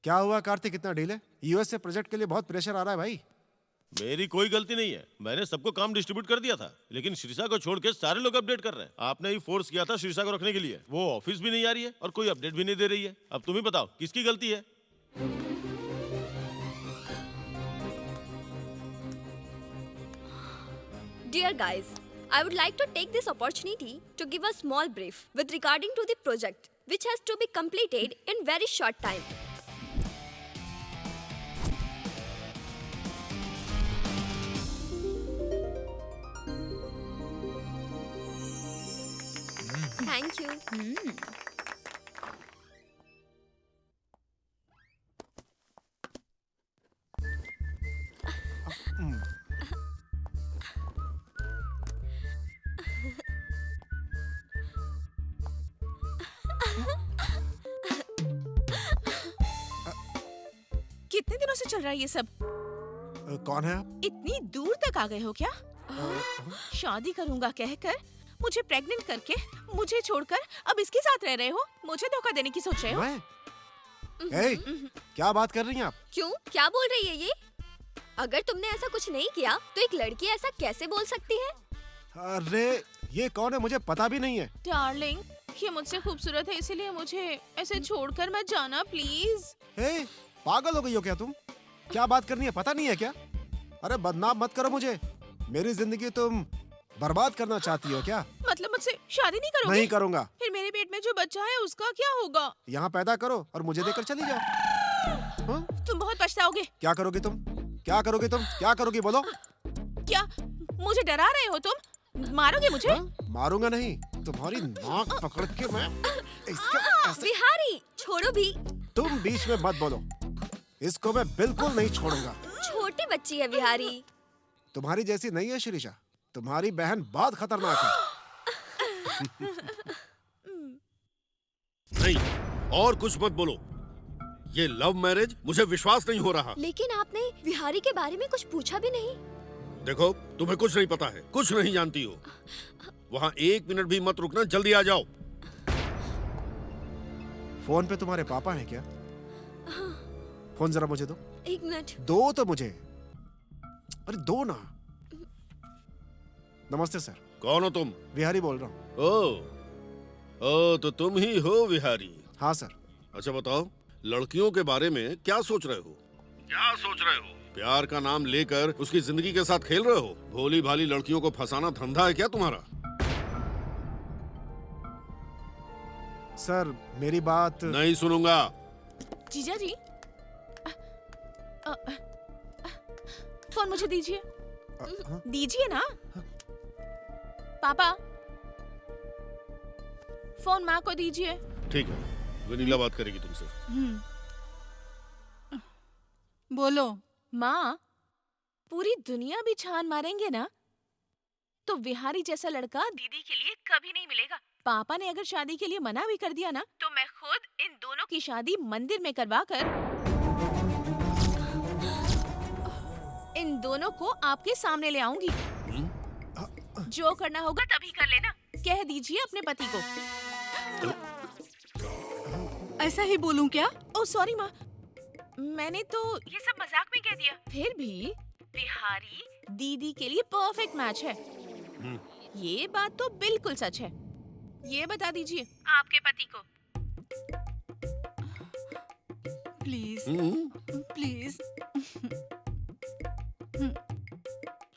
क्या हुआ कार्तिक, इतना डीले? यूएस से प्रोजेक्ट के लिए बहुत प्रेशर आ रहा है भाई। मेरी कोई गलती नहीं है, मैंने सबको काम डिस्ट्रीब्यूट कर दिया था, लेकिन शीर्षा को छोड़ के सारे लोग अपडेट कर रहे हैं। आपने ही फोर्स किया था शीर्षा को रखने के लिए। वो ऑफिस भी नहीं आ रही है और कोई अपडेट भी नहीं दे रही है। अब तुम ही बताओ किसकी गलती है? Dear guys, I would like to take this opportunity to give a small brief with regarding to the project which has to be completed in very short time. Thank you. कितने दिनों से चल रहा है ये सब? कौन है आप? इतनी दूर तक आ गए हो क्या? शादी करूंगा कहकर मुझे प्रेग्नेंट करके मुझे छोड़कर अब इसके साथ रह रहे हो? मुझे धोखा देने की सोच रहे हो? ए, क्या बात कर रही हैं आप? क्यों? क्या बोल रही है ये? अगर तुमने ऐसा कुछ नहीं किया तो एक लड़की ऐसा कैसे बोल सकती है? अरे ये कौन है, मुझे पता भी नहीं है। डार्लिंग, ये मुझसे खूबसूरत है, इसीलिए मुझे ऐसे छोड़कर मत जाना प्लीज। हे, पागल हो गई हो क्या तुम? क्या बात करनी है, पता नहीं है क्या? अरे बदनाम मत करो मुझे। मेरी जिंदगी तुम बर्बाद करना चाहती हो क्या? मतलब मुझसे शादी नहीं करोगे? नहीं करूंगा। फिर मेरे पेट में जो बच्चा है उसका क्या होगा? यहाँ पैदा करो और मुझे देकर चली जाओ। हाँ? तुम बहुत पछताओगे। क्या करोगी तुम? क्या करोगी तुम? क्या करोगी बोलो? क्या मुझे डरा रहे हो तुम? मारोगे मुझे? मारूंगा नहीं, तुम्हारी नाक पकड़ के मैं बिहारी, छोड़ो भी। तुम बीच में मत बोलो, इसको मैं बिल्कुल नहीं छोड़ूंगा। छोटी बच्ची है बिहारी। तुम्हारी जैसी नहीं है शिरीषा, तुम्हारी बहन बहुत खतरनाक है। नहीं, और कुछ मत बोलो। ये लव मैरिज मुझे विश्वास नहीं हो रहा। लेकिन आपने बिहारी के बारे में कुछ पूछा भी नहीं। देखो, तुम्हें कुछ नहीं पता है, कुछ नहीं जानती हो। वहाँ 1 मिनट भी मत रुकना, जल्दी आ जाओ। फोन पे तुम्हारे पापा हैं क्या? फोन जरा मुझे दो। 1 मिनट। दो तो मुझे। अरे दो ना। नमस्ते सर। कौन हो तुम? विहारी बोल रहा हूँ। ओ, तो तुम ही हो विहारी? हाँ सर। अच्छा बताओ, लड़कियों के बारे में क्या सोच रहे हो? क्या सोच रहे हो? प्यार का नाम लेकर उसकी जिंदगी के साथ खेल रहे हो? भोली भाली लड़कियों को फंसाना धंधा है क्या तुम्हारा? सर मेरी बात नहीं सुनूंगा। जीजा जी, फोन मुझे दीजिए। दीजिए ना। पापा, फोन माँ को दीजिए। ठीक है, वेनिला बात करेगी तुमसे। बोलो। माँ, पूरी दुनिया भी छान मारेंगे ना तो विहारी जैसा लड़का दीदी के लिए कभी नहीं मिलेगा। पापा ने अगर शादी के लिए मना भी कर दिया ना तो मैं खुद इन दोनों की शादी मंदिर में करवा कर इन दोनों को आपके सामने ले आऊंगी। जो करना होगा तभी कर लेना। कह दीजिए अपने पति को। ऐसा ही बोलूं क्या? ओह सॉरी माँ, मैंने तो ये सब मजाक में कह दिया। फिर भी बिहारी दीदी के लिए परफेक्ट मैच है। ये बात तो बिल्कुल सच है। ये बता दीजिए आपके पति को। Please please.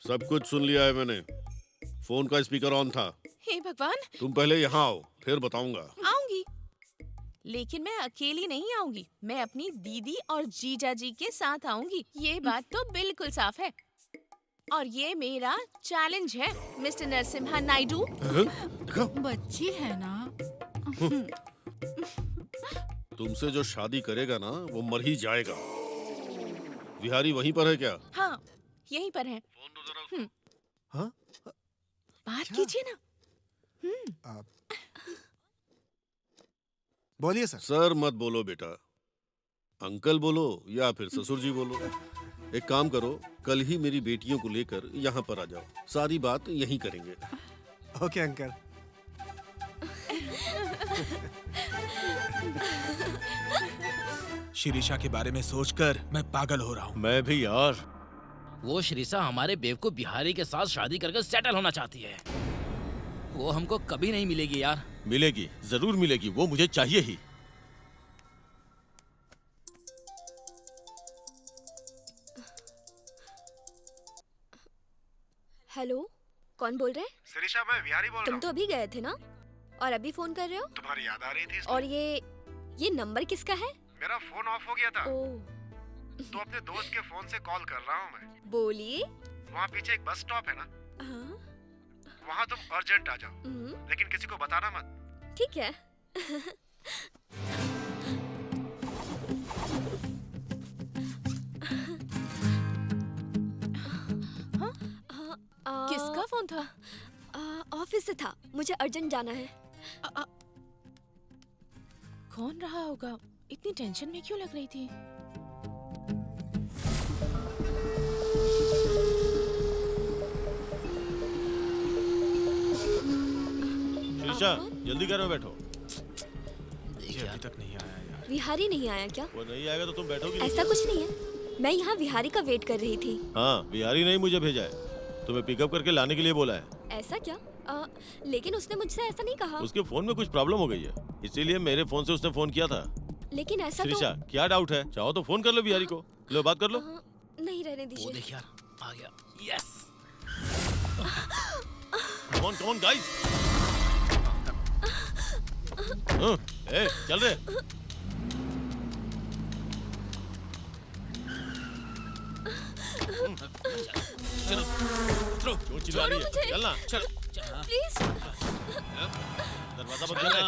सब कुछ सुन लिया है मैंने। फोन का स्पीकर ऑन था। हे भगवान। तुम पहले यहाँ आओ, फिर बताऊंगा। आऊंगी, लेकिन मैं अकेली नहीं आऊंगी। मैं अपनी दीदी और जीजा जी के साथ आऊंगी। ये बात तो बिल्कुल साफ है। और ये मेरा चैलेंज है मिस्टर नरसिम्हा नायडू। बच्ची है ना। तुमसे जो शादी करेगा ना वो मर ही जाएगा। विहारी वहीं पर है क्या? हाँ, यहीं पर है। हाँ? बात कीजिए ना। बोलिए सर। सर मत बोलो बेटा, अंकल बोलो या फिर ससुर जी बोलो। एक काम करो, कल ही मेरी बेटियों को लेकर यहाँ पर आ जाओ, सारी बात यहीं करेंगे। Okay uncle. शिरीषा के बारे में सोचकर मैं पागल हो रहा हूँ। मैं भी यार। वो शिरीषा हमारे बेवकूफ बिहारी के साथ शादी करके सेटल होना चाहती है। वो हमको कभी नहीं मिलेगी यार। मिलेगी, जरूर मिलेगी, वो मुझे चाहिए ही। हेलो, कौन बोल रहे हैं? शिरीषा, मैं विहारी बोल रहा तुम हूँ। तो अभी गए थे ना, और अभी फोन कर रहे हो? तुम्हारी याद आ रही थी। और ये नंबर किसका है? मेरा फोन ऑफ हो गया था। ओह, तो अपने दोस्त के फोन से कॉल कर रहा हूँ मैं। बोलिए। वहाँ पीछे एक बस स्टॉप है ना, हाँ? वहाँ तुम अर्जेंट आ जाओ, लेकिन किसी को बताना मत। ठीक है। किसका फोन था? ऑफिस से था, मुझे अर्जेंट जाना है। कौन रहा होगा? इतनी टेंशन में क्यों लग रही थी? शिरीषा, जल्दी करो, बैठो। ये अभी तक नहीं आया यार। विहारी नहीं आया क्या? वो नहीं आएगा तो तुम बैठोगी नहीं। ऐसा कुछ नहीं है, मैं यहाँ विहारी का वेट कर रही थी। हाँ, बिहारी नहीं मुझे भेजा है, तुम्हें पिकअप करके लाने के लिए बोला है। ऐसा क्या? लेकिन उसने मुझसे ऐसा नहीं कहा। उसके फोन में कुछ प्रॉब्लम हो गई है, इसीलिए मेरे फोन से उसने फोन किया था। लेकिन ऐसा शिरीषा, तो क्या डाउट है? चाहो तो फोन कर लो बिहारी को, लो बात कर लो। नहीं, रहने दीजिए। वो देख यार, आ गया। Yes. Come on, come on guys. ए, चल रे। चलो, क्यों चिल्ला रही है? चलना। चल। प्लीज। दरवाजा बंद कर ले।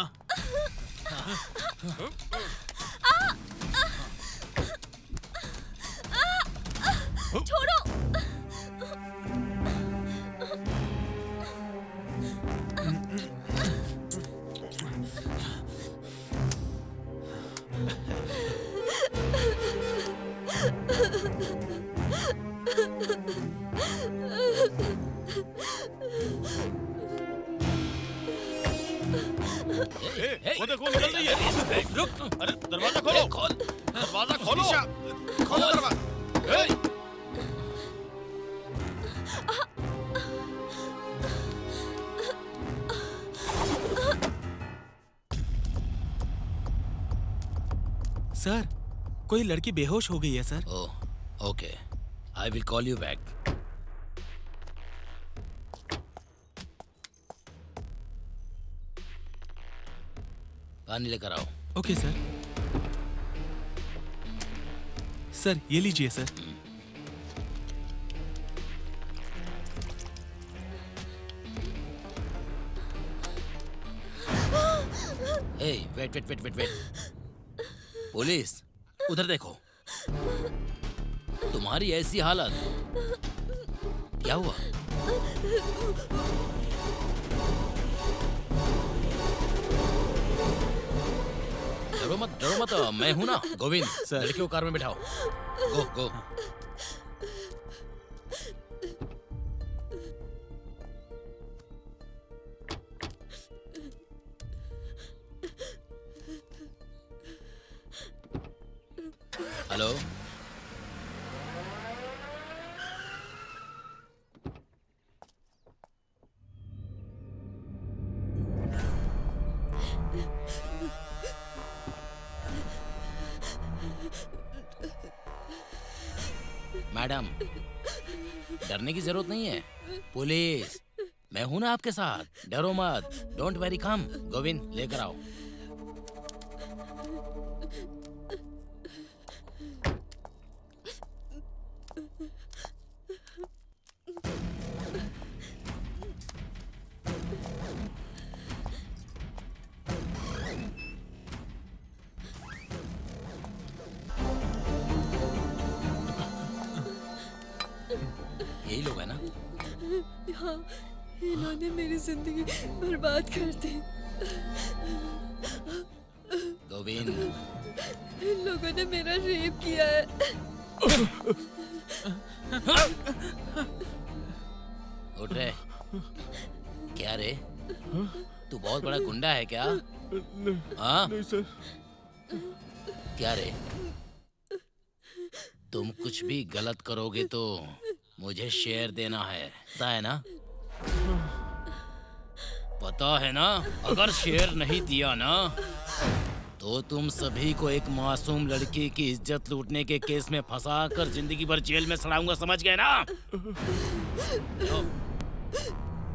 छोड़ो। वो देखो निकल रही है। रुक, अरे दरवाजा खोलो। दरवाजा खोलो। खोलो दरवाजा। सर, कोई लड़की बेहोश हो गई है sir. Oh, okay, I will call you back. पानी लेकर आओ। Okay sir. सर, ये लीजिए सर। ए, wait wait wait wait wait. Police, उधर देखो। तुम्हारी ऐसी हालत, क्या हुआ? डरो मत, मैं हूं ना। गोविंद, लड़की को कार में बिठाओ। गो गो। हेलो, मैडम, डरने की जरूरत नहीं है। पुलिस, मैं हूं ना आपके साथ, डरो मत। डोंट वेरी, कम। गोविंद, लेकर आओ। यही लोग है ना? हाँ, इन्होंने मेरी जिंदगी बर्बाद कर दी। गोविंद, इन लोगों ने मेरा रेप किया है। उठ रे। क्या रे, तू बहुत बड़ा गुंडा है क्या? हाँ? नहीं सर। क्या रे, तुम कुछ भी गलत करोगे तो मुझे शेयर देना है, पता है ना? पता है ना? अगर शेयर नहीं दिया ना तो तुम सभी को एक मासूम लड़की की इज्जत लूटने के केस में फंसा कर जिंदगी भर जेल में सड़ाऊंगा, समझ गए ना?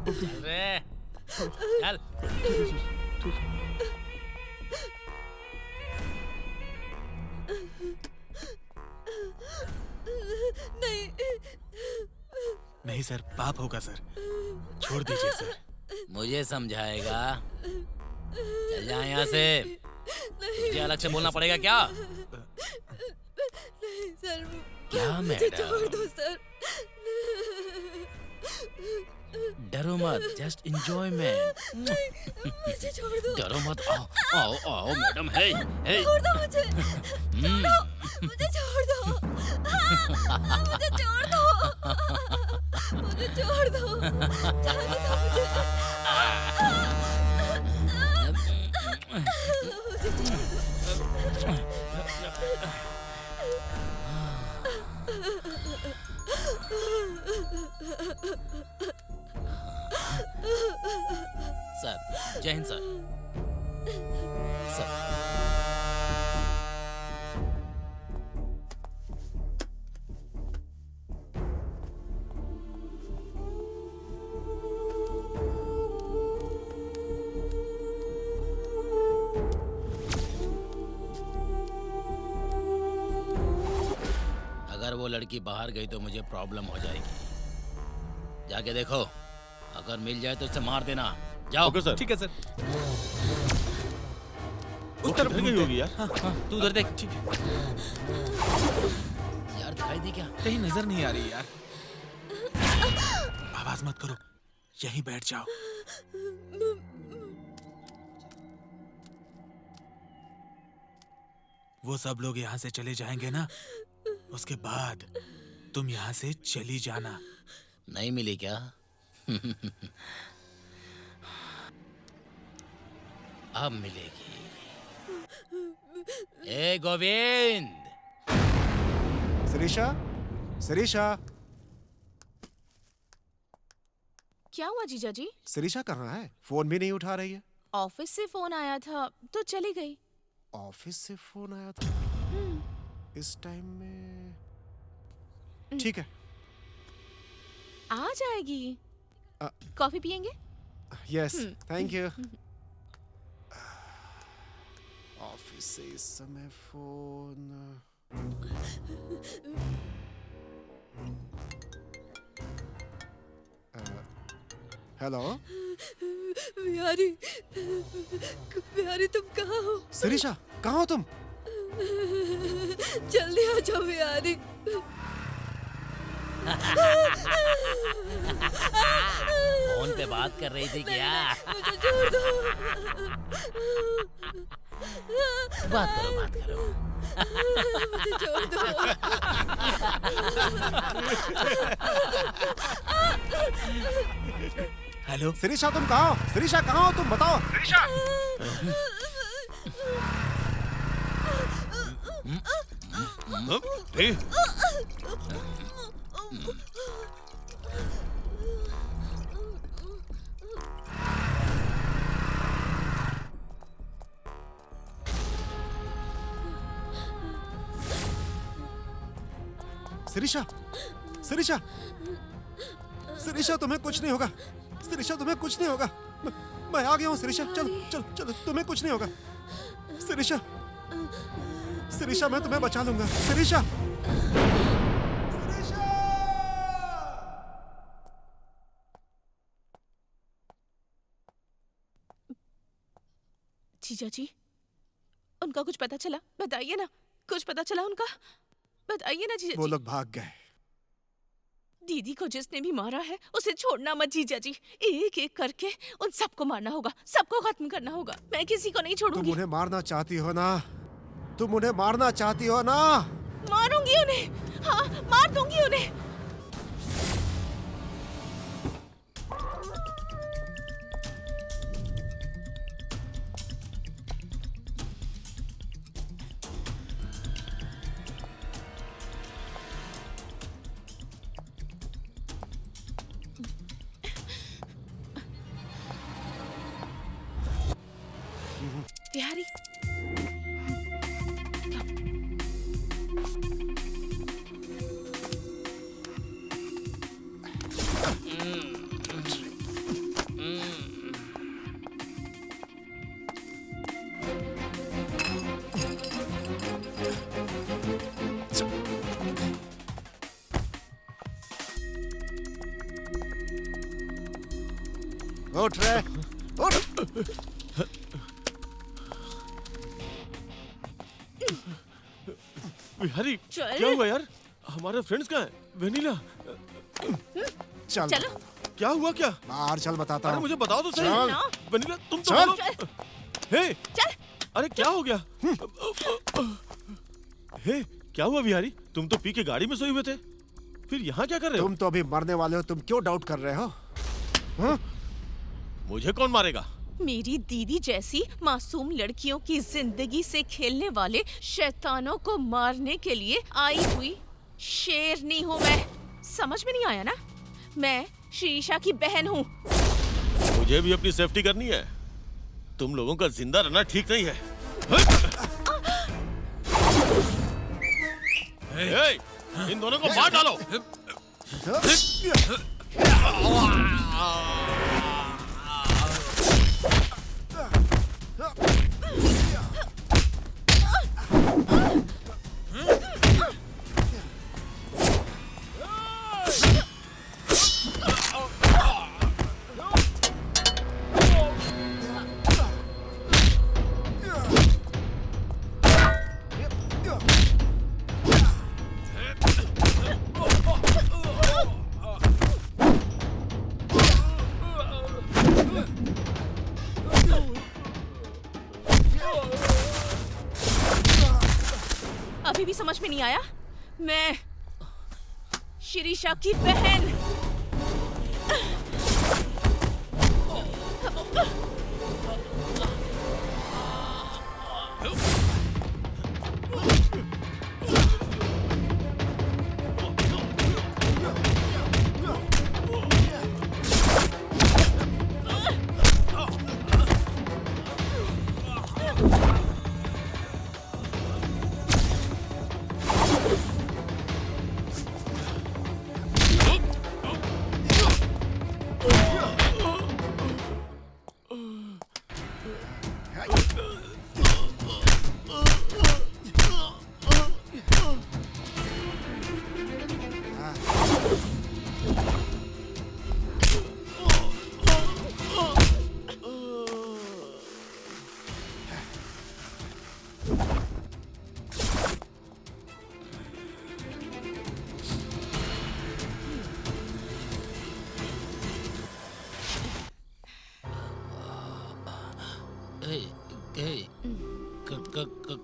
चल रे, चल। नहीं सर, पाप होगा सर, छोड़ दीजिए सर। मुझे समझाएगा? चल जा यहाँ से। तुझे अलग से बोलना पड़ेगा क्या? नहीं सर, क्या मुझे मैडम? छोड़ दो सर। डरो मत, जस्ट एंजॉयमेंट। मुझे छोड़ दो। डरो मत, आओ आओ आओ मैडम, हे हे। छोड़ दो मुझे, छोड़ दो, मुझे छोड़ दो, मुझे छोड़ दो, मुझे छोड़ दो, जाने दो मुझे, मुझे छोड़ सर, जय हिंद सर। सर अगर वो लड़की बाहर गई तो मुझे प्रॉब्लम हो जाएगी। जाके देखो, अगर मिल जाए तो उसे मार देना। जाओ। Okay sir. ठीक है सर। उस तरफ गई होगी यार। हाँ, तू उधर देख। ठीक है यार, दिखाई दी क्या? कहीं नजर नहीं आ रही यार। आवाज मत करो, यहीं बैठ जाओ। वो सब लोग यहाँ से चले जाएंगे ना, उसके बाद तुम यहाँ से चली जाना। नहीं मिली क्या? अब मिलेगी। ए गोविंद! शिरीषा, शिरीषा, क्या हुआ जीजा जी? शिरीषा कहाँ है? फोन भी नहीं उठा रही है। ऑफिस से फोन आया था तो चली गई। ऑफिस से फोन आया था? इस टाइम में? ठीक है, आ जाएगी। कॉफी पियेंगे? Yes, thank you. ऑफिस से इस समय फोन। हेलो बिहारी, बिहारी तुम कहाँ हो? शिरीषा, कहाँ हो तुम? जल्दी आ जाओ बिहारी। फोन पे बात कर रही थी क्या? मुझे छोड़ दो। बात करो, बात करो। मुझे छोड़ दो। हेलो शिरीषा, तुम कहाँ हो? शिरीषा कहाँ हो तुम? बताओ शिरीषा। शिरीषा, शिरीषा, शिरीषा, तुम्हें कुछ नहीं होगा। शिरीषा, तुम्हें कुछ नहीं होगा। मैं आ गया हूँ शिरीषा। चलो चलो चलो, तुम्हें कुछ नहीं होगा। शिरीषा, शिरीषा, मैं तुम्हें बचा लूंगा। शिरीषा, जीजा जी, उनका कुछ पता चला? बताइए ना, कुछ पता चला उनका? बताइए ना जीजा वो जी। लोग भाग गए। दीदी को जिसने भी मारा है उसे छोड़ना मत जीजा जी। एक एक करके उन सबको मारना होगा, सबको खत्म करना होगा। मैं किसी को नहीं तुम छोड़ूंगी। उन्हें मारना चाहती हो ना? तुम उन्हें मारना चाहती हो ना? मारूंगी उन्हें, हाँ मार दूंगी उन्हें। बिहारी। उठ रे, उठ। बिहारी चल। क्या हुआ यार? हमारे फ्रेंड्स कहाँ हैं? वेनिला चल। चलो। क्या हुआ क्या? बाहर चल, बताता अरे हूँ। मुझे बताओ तो सही। चल। वेनिला तुम तो चल। बोलो। हे अरे क्या हो गया? हे क्या हुआ बिहारी? तुम तो पी के गाड़ी में सोए हुए थे, फिर यहाँ क्या कर रहे हो? तुम तो अभी मरने वाले हो, तुम क्यों डाउट कर रहे हो? हाँ? मुझे कौन मारेगा? मेरी दीदी जैसी मासूम लड़कियों की जिंदगी से खेलने वाले शैतानों को मारने के लिए आई हुई शेरनी हूँ मैं। समझ में नहीं आया ना? मैं शीशा की बहन हूँ। मुझे भी अपनी सेफ्टी करनी है। तुम लोगों का जिंदा रहना ठीक नहीं है। हे, इन दोनों को मार डालो। अभी भी समझ में नहीं आया? मैं शिरीषा की बहन।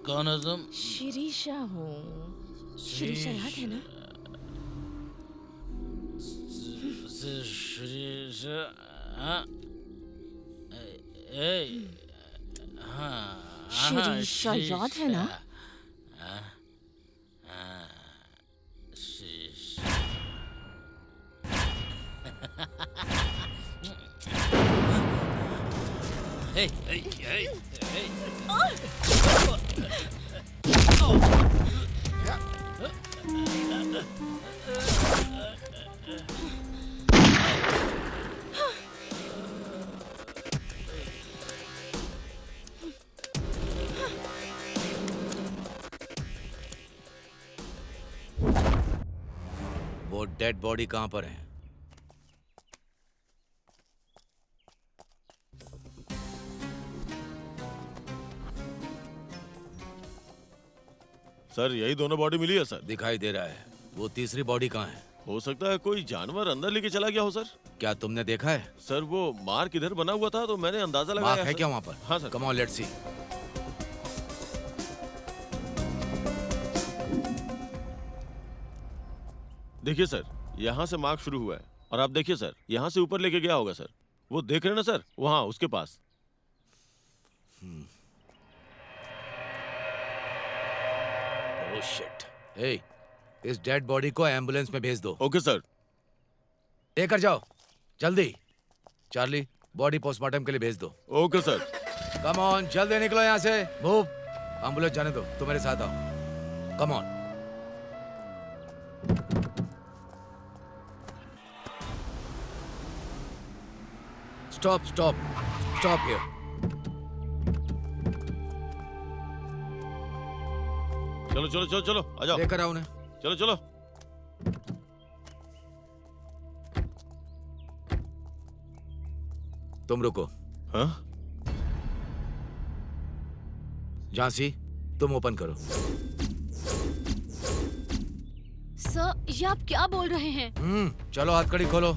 कौन हो तुम? शिरीषा हूँ। शिरीषा याद है ना? शिरीषा, हाँ, शिरीषा याद है ना? वो डेड बॉडी कहाँ पर है? सर यही दोनों बॉडी मिली है सर। दिखाई दे रहा है। वो तीसरी बॉडी कहाँ है? हो सकता है कोई जानवर अंदर लेके चला गया हो सर। क्या तुमने देखा है? सर वो मार्क इधर बना हुआ था तो मैंने अंदाजा लगाया मार्क है क्या वहाँ पर? हाँ sir. Come on let's see. देखिए सर, यहाँ से मार्क शुरू हुआ है और आप देखिए सर, यहाँ से ऊपर लेके गया होगा सर। वो देख रहे हैं ना सर, वहाँ उसके पास। Oh shit. ए, इस डेड बॉडी को एम्बुलेंस में भेज दो। Okay sir. लेकर जाओ जल्दी। चार्ली, बॉडी पोस्टमार्टम के लिए भेज दो। Okay sir. कम ऑन, जल्दी निकलो यहाँ से। मूव। एम्बुलेंस जाने दो, तुम मेरे साथ आओ। Come on. Stop stop stop here. चलो चलो चलो चलो आ जाओ। लेकर आओ उन्हें। चलो चलो। तुम रुको। हाँ? झांसी, तुम ओपन करो। सर, ये आप क्या बोल रहे हैं? चलो हथकड़ी खोलो।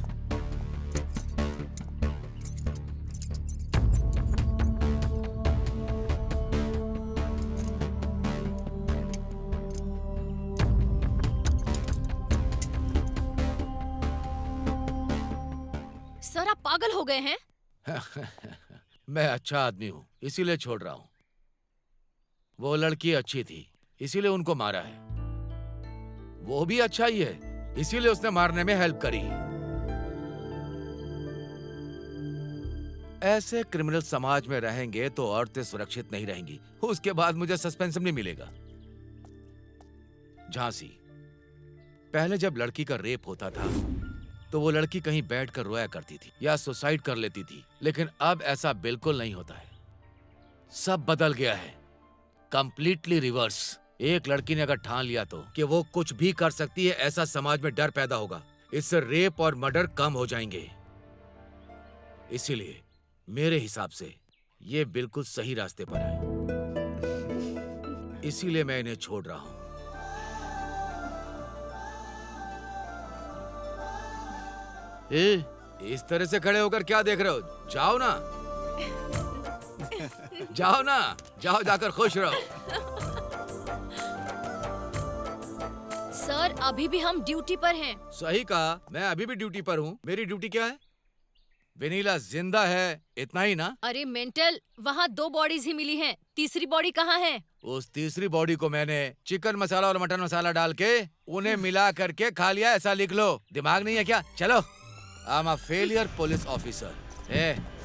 सर, आप पागल हो गए हैं? मैं अच्छा आदमी हूँ, इसीलिए छोड़ रहा हूँ। वो लड़की अच्छी थी, इसीलिए उनको मारा है। वो भी अच्छा ही है, इसीलिए उसने मारने में हेल्प करी। ऐसे क्रिमिनल समाज में रहेंगे तो औरतें सुरक्षित नहीं रहेंगी। उसके बाद मुझे सस्पेंशन भी मिलेगा। झांसी, पहले जब लड़की का रेप होता था तो वो लड़की कहीं बैठकर रोया करती थी या सुसाइड कर लेती थी, लेकिन अब ऐसा बिल्कुल नहीं होता है। सब बदल गया है, कंप्लीटली रिवर्स। एक लड़की ने अगर ठान लिया तो कि वो कुछ भी कर सकती है, ऐसा समाज में डर पैदा होगा। इससे रेप और मर्डर कम हो जाएंगे। इसीलिए मेरे हिसाब से ये बिल्कुल सही रास्ते पर है, इसीलिए मैं इन्हें छोड़ रहा हूं। इस तरह से खड़े होकर क्या देख रहे हो? जाओ ना, जाओ ना, जाओ, जाकर खुश रहो। सर, अभी भी हम ड्यूटी पर हैं। सही कहा, मैं अभी भी ड्यूटी पर हूँ। मेरी ड्यूटी क्या है? वेनिला जिंदा है, इतना ही ना? अरे मेंटल, वहाँ 2 बॉडीज ही मिली हैं। तीसरी बॉडी कहाँ है? उस तीसरी बॉडी को मैंने चिकन मसाला और मटन मसाला डाल के उन्हें मिला करके खा लिया, ऐसा लिख लो। दिमाग नहीं है क्या? चलो। I am a failure police officer.